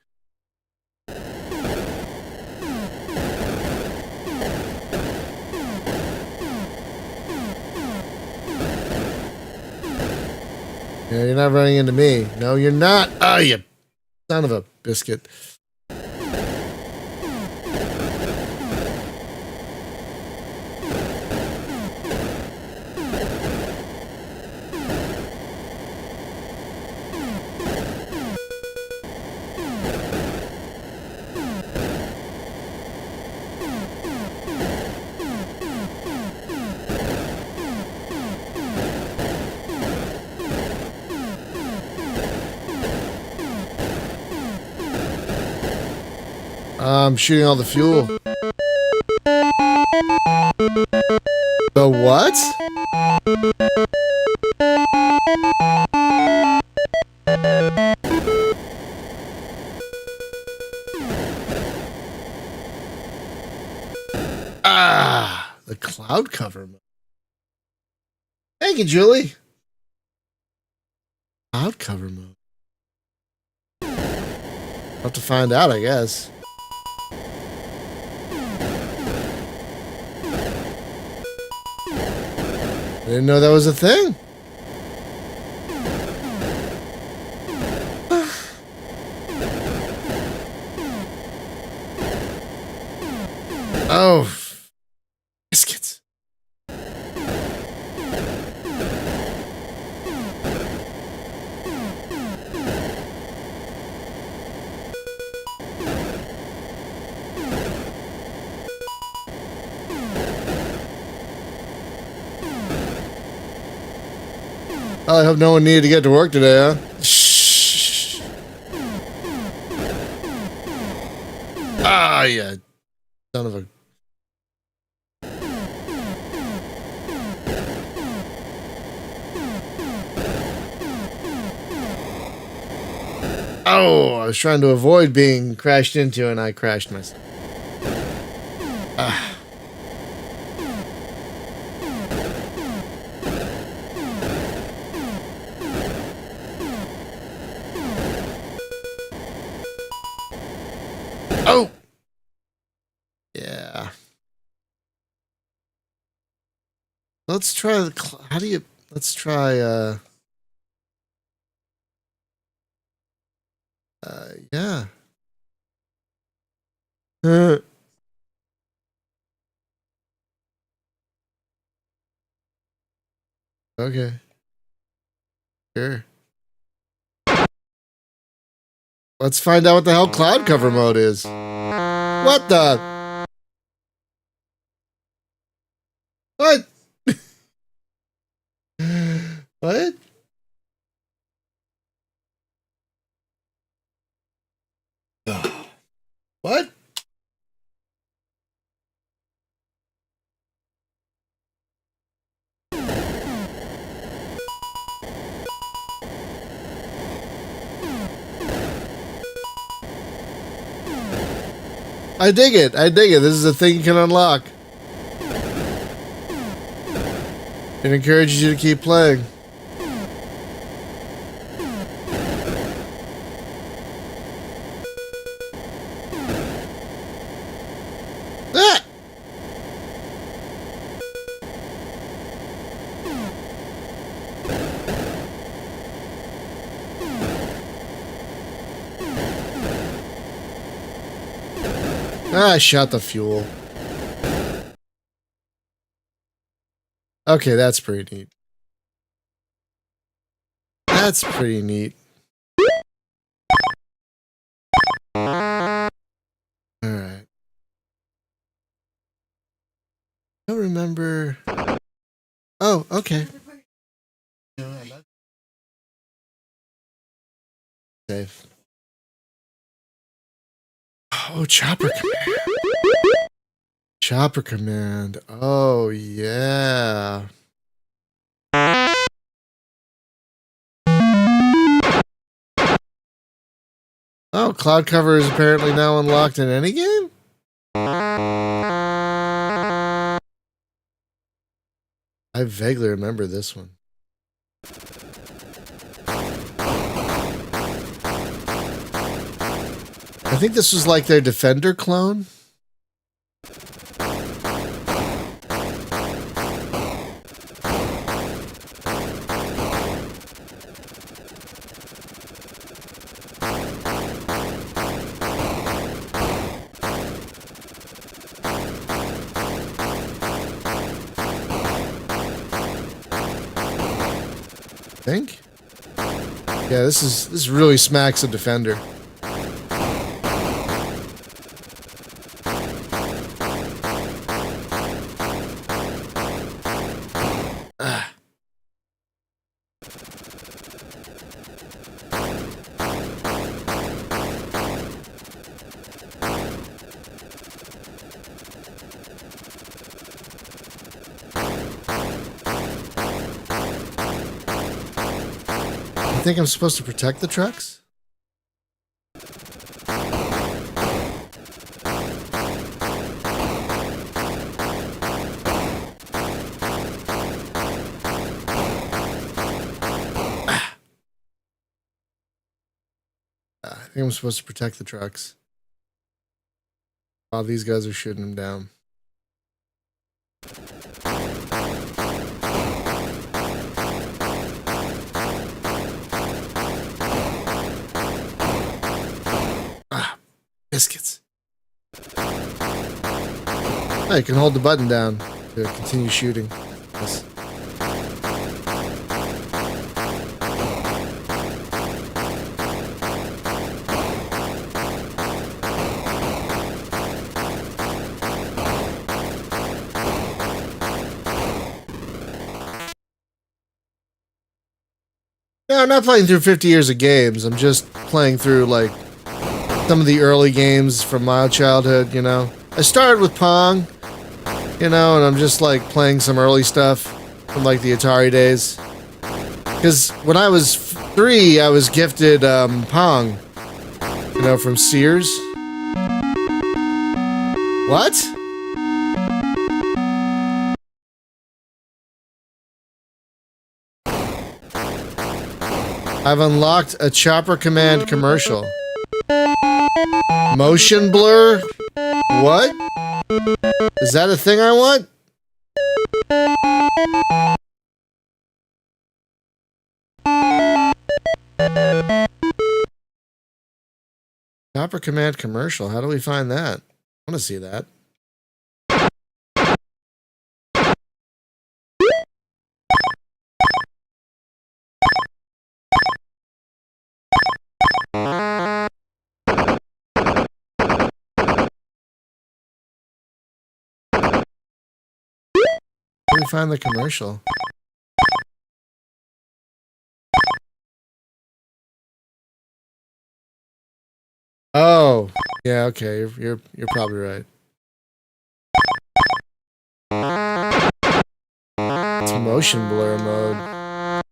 Yeah, you're not running into me. No, you're not. Oh, you son of a biscuit. I'm shooting all the fuel. The what? The cloud cover mode. Thank you, Julie. Cloud cover mode. I'll have to find out, I guess. I didn't know that was a thing. Oh, biscuits. I hope no one needed to get to work today, huh? Shh. Yeah. Son of a... Oh, I was trying to avoid being crashed into and I crashed myself. Oh! Yeah. Let's try the... How do you... Let's try, yeah. Okay. Sure. Let's find out what the hell cloud cover mode is. What the? What? What? What? I dig it. I dig it. This is a thing you can unlock. It encourages you to keep playing. Ah! I shot the fuel. Okay, that's pretty neat. That's pretty neat. Alright. I don't remember. Oh, okay. Save. Oh, Chopper Command. Chopper Command. Oh, yeah. Oh, Cloud Cover is apparently now unlocked in any game? I vaguely remember this one. I think this was like their Defender clone. Think? Yeah, this really smacks a Defender. I think I'm supposed to protect the trucks? I think I'm supposed to protect the trucks. While these guys are shooting them down. Biscuits. Oh, you can hold the button down to continue shooting. Yes. No, I'm not playing through 50 years of games. I'm just playing through, like, some of the early games from my childhood, you know. I started with Pong, you know, and I'm just, like, playing some early stuff from, like, the Atari days. Because when I was 3, I was gifted Pong, you know, from Sears. What? I've unlocked a Chopper Command commercial. Motion blur? What? Is that a thing I want? Chopper Command commercial. How do we find that? I want to see that. How do we find the commercial? Yeah, okay, you're probably right. It's motion blur mode.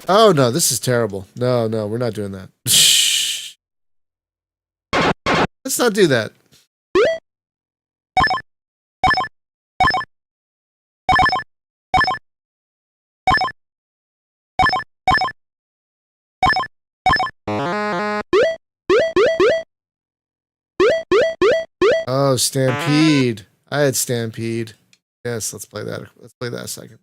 Oh no, this is terrible. No, we're not doing that. Let's not do that. Oh, Stampede. I had Stampede. Yes, let's play that. Let's play that a second.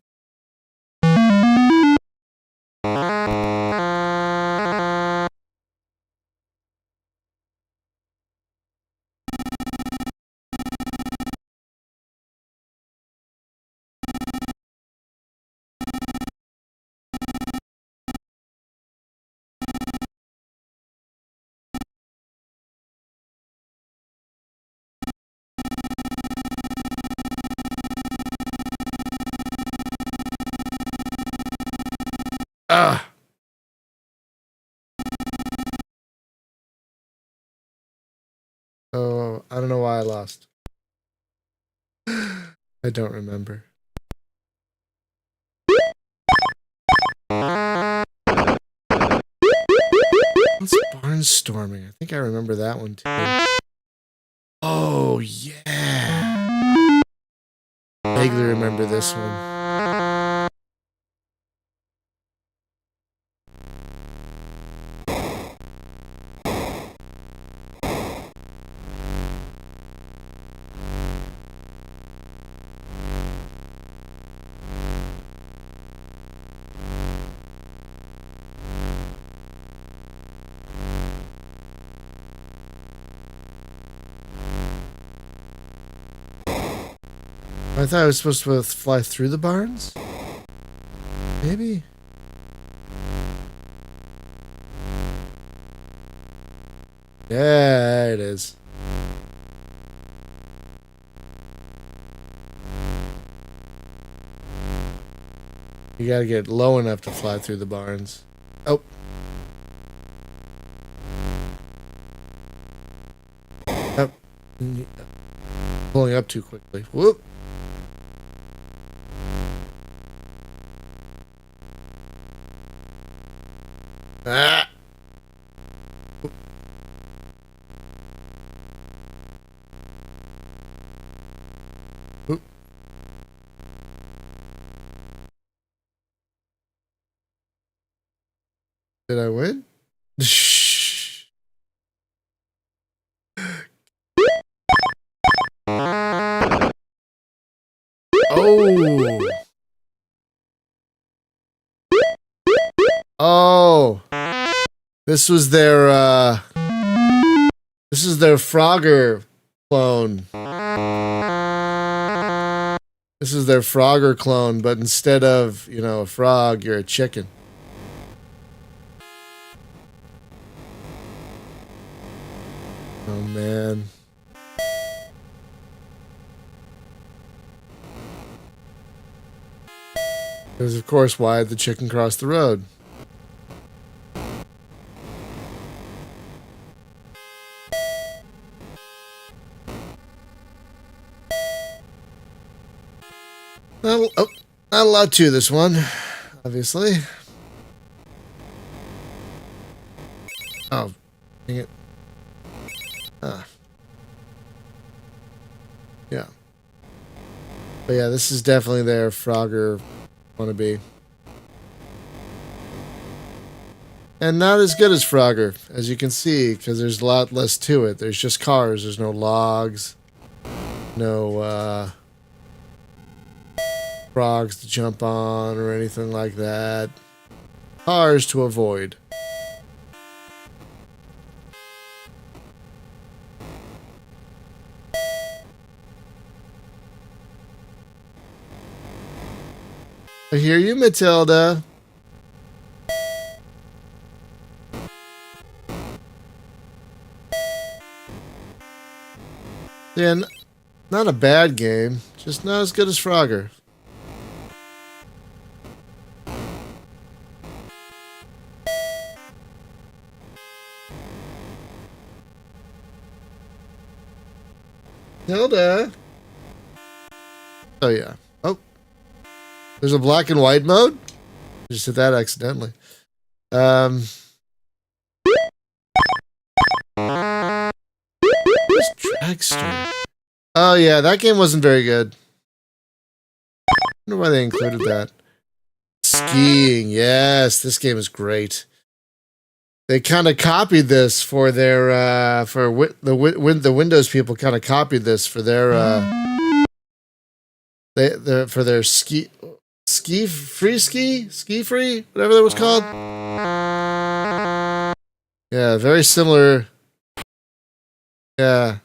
Ah. Oh, I don't know why I lost. I don't remember. What's barnstorming? I think I remember that one too. Oh, yeah. Vaguely remember this one. I thought I was supposed to fly through the barns? Maybe? Yeah, there it is. You gotta get low enough to fly through the barns. Oh. Oh. Pulling up too quickly. Whoop. Ah. Oop. Did I win? Oh. Oh. This was their this is their Frogger clone. This is their Frogger clone, but instead of, you know, a frog, you're a chicken. Oh man. Because of course, why had the chicken cross the road? Not a lot to this one, obviously. Oh, dang it. Ah. Yeah. But yeah, this is definitely their Frogger wannabe. And not as good as Frogger, as you can see, because there's a lot less to it. There's just cars. There's no logs. No, frogs to jump on or anything like that. Cars to avoid. I hear you, Matilda. Yeah, not a bad game, just not as good as Frogger. Hilda. Oh yeah. Oh, there's a black and white mode. I just did that accidentally. Dragster. Oh yeah, that game wasn't very good. I wonder why they included that. Skiing. Yes, this game is great. They kind of copied this for their the Windows people kind of copied this for their for their ski free whatever that was called. Yeah, very similar. Yeah.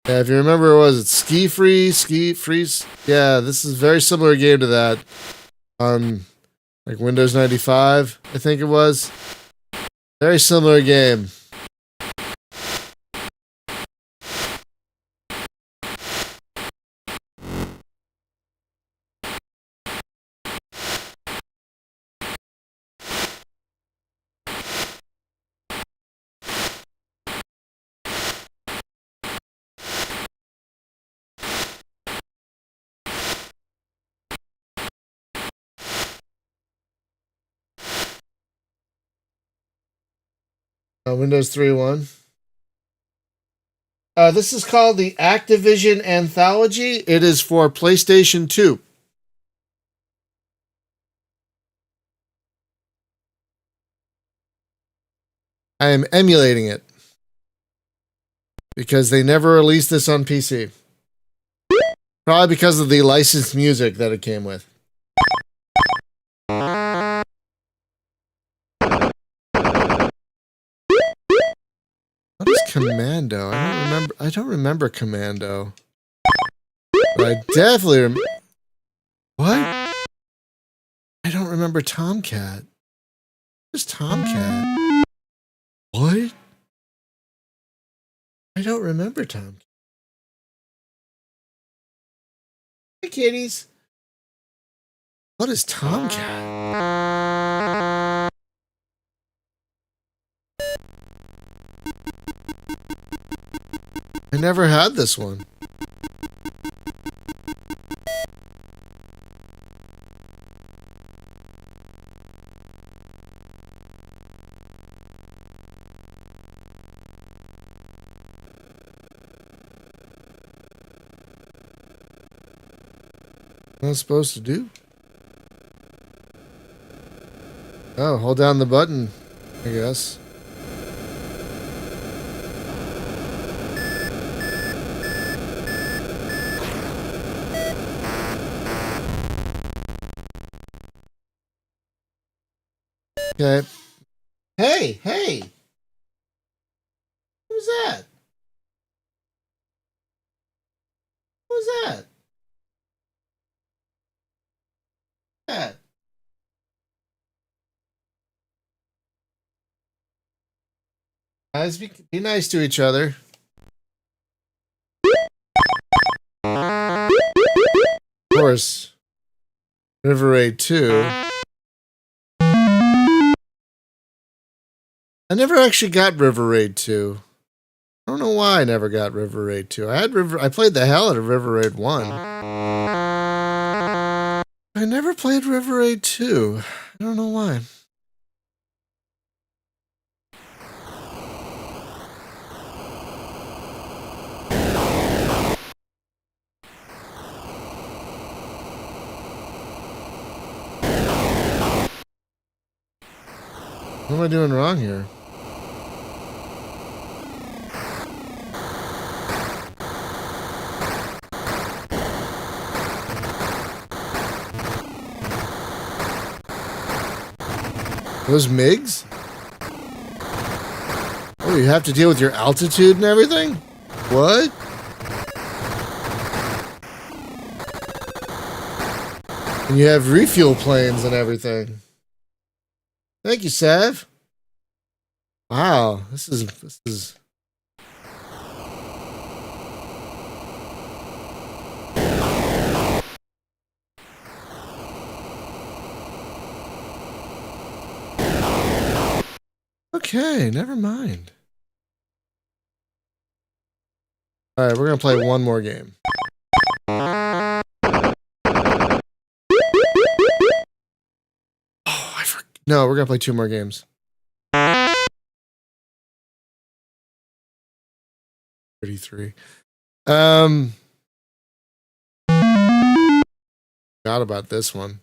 Yeah, if you remember, was it Ski Freeze? Yeah, this is a very similar game to that on like Windows 95, I think it was. Very similar game. Windows 3.1. This is called the Activision Anthology. It is for PlayStation 2. I am emulating it because they never released this on PC. Probably because of the licensed music that it came with. What is Commando? I don't remember Commando. But I definitely remember. What? I don't remember Tomcat. Who's Tomcat? What? I don't remember Tomcat. Hey, kitties. What is Tomcat? I never had this one. What am I supposed to do? Oh, hold down the button, I guess. Okay. Hey! Who's that? Who's that? That. Guys, be nice to each other. Of course. River Raid 2. I never actually got River Raid 2. I don't know why I never got River Raid 2. I played the hell out of River Raid 1. I never played River Raid 2. I don't know why. What am I doing wrong here? Those MiGs? Oh, you have to deal with your altitude and everything? What? And you have refuel planes and everything. Thank you, Sav. Wow, this is okay, never mind. All right, we're gonna play one more game. Oh, I forgot. No, we're gonna play 2 more games. 33. Forgot about this one.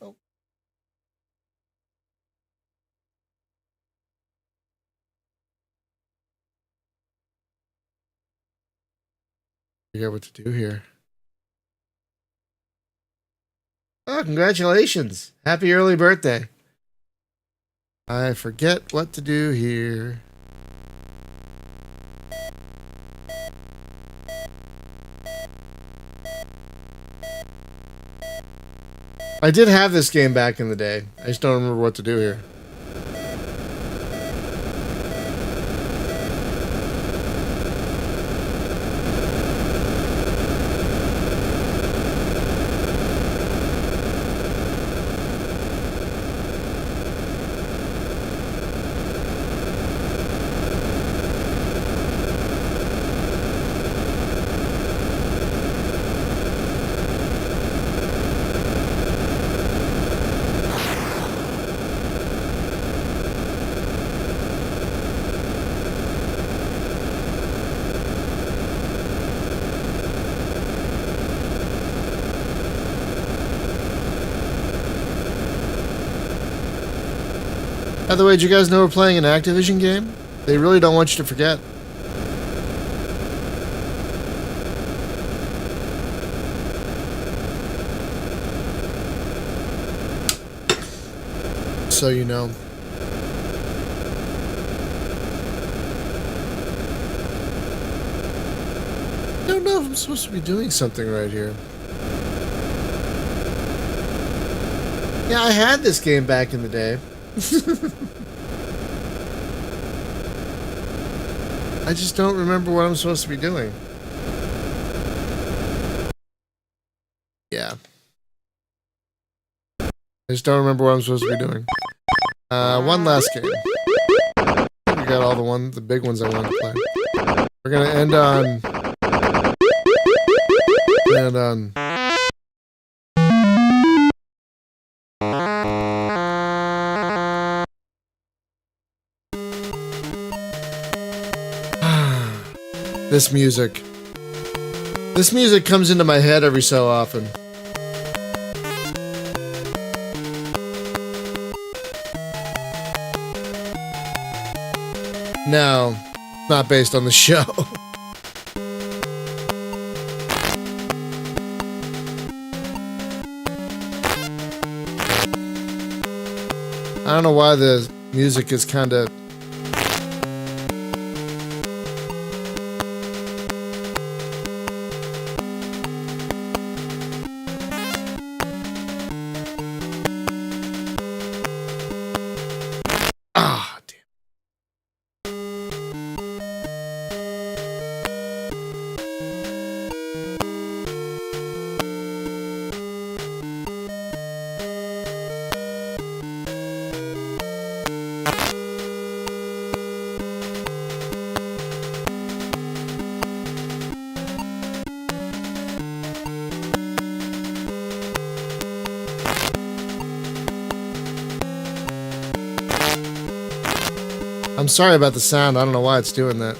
Oh. Figure out what to do here. Oh, congratulations. Happy early birthday. I forget what to do here. I did have this game back in the day. I just don't remember what to do here. By the way, did you guys know we're playing an Activision game? They really don't want you to forget. So you know. I don't know if I'm supposed to be doing something right here. Yeah, I had this game back in the day. I just don't remember what I'm supposed to be doing. Yeah. I just don't remember what I'm supposed to be doing. One last game. We got all the big ones I wanted to play. We're gonna end on... This music. This music comes into my head every so often. No, not based on the show. I don't know why the music is kind of... Ah, damn. I'm sorry about the sound. I don't know why it's doing that.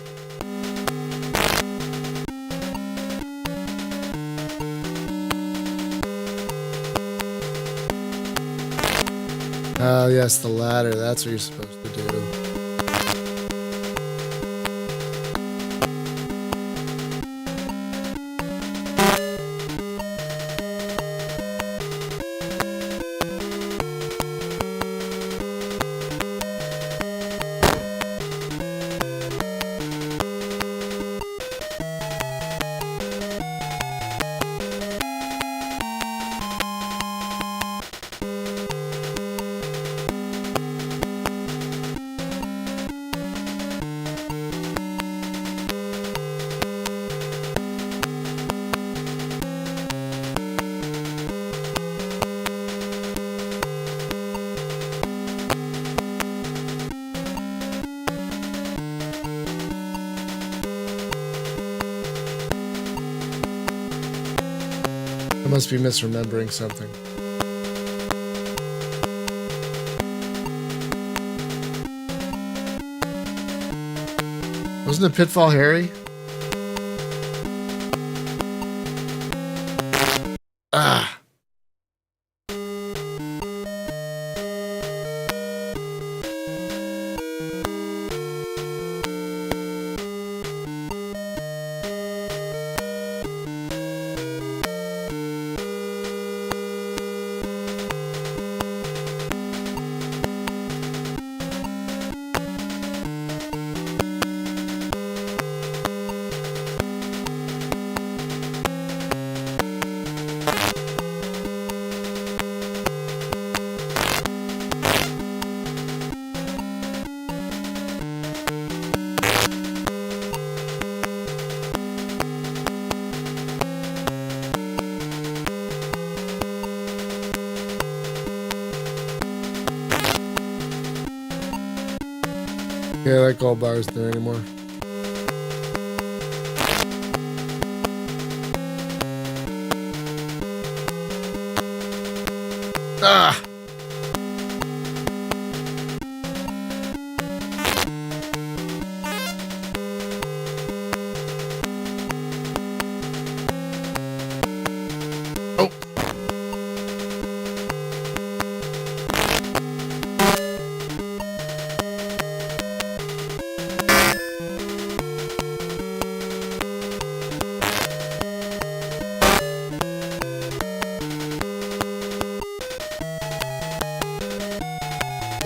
Oh, yes, the ladder. That's what you're supposed to do. must be misremembering something. Wasn't it Pitfall Harry? Ah. Yeah, that gold bar isn't there anymore. Ah! Oh!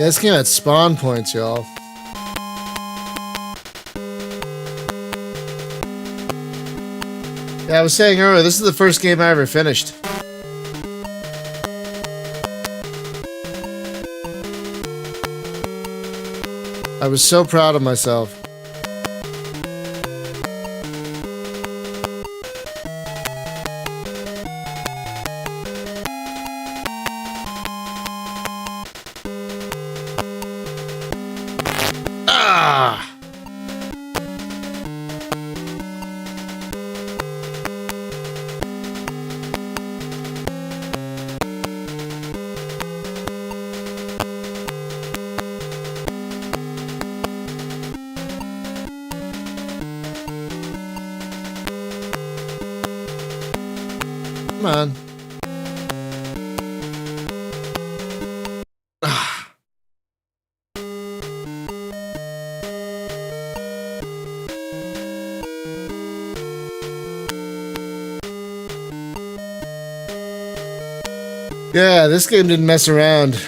Yeah, this game had spawn points, y'all. Yeah, I was saying earlier, this is the first game I ever finished. I was so proud of myself. Ah! Come on. Ah. Yeah, this game didn't mess around.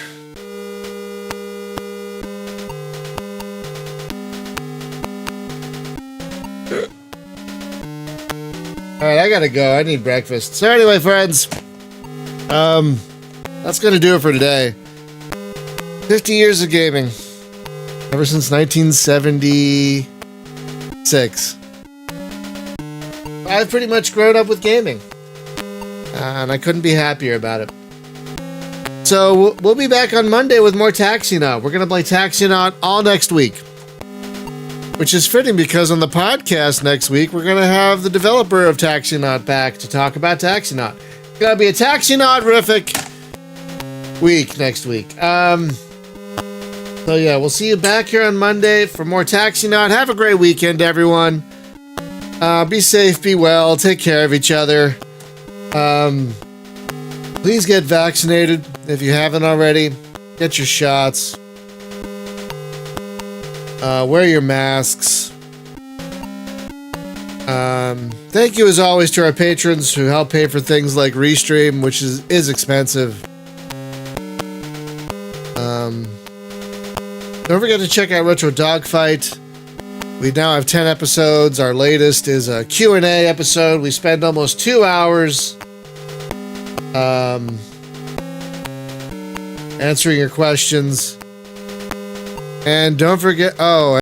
Alright, I gotta go. I need breakfast. So anyway, friends, that's gonna do it for today. 50 years of gaming. Ever since 1976. I've pretty much grown up with gaming. And I couldn't be happier about it. So we'll be back on Monday with more Taxionaut. We're gonna play Taxionaut all next week. Which is fitting because on the podcast next week, we're going to have the developer of Taxionaut back to talk about Taxionaut. It's going to be a Taxionaut-rific week next week. So yeah, we'll see you back here on Monday for more Taxionaut. Have a great weekend, everyone. Be safe, be well, take care of each other. Please get vaccinated if you haven't already. Get your shots. Wear your masks. Thank you as always to our patrons who help pay for things like Restream, which is expensive. Don't forget to check out Retro Dogfight. We now have 10 episodes. Our latest is a Q&A episode. We spend almost 2 hours answering your questions. And don't forget,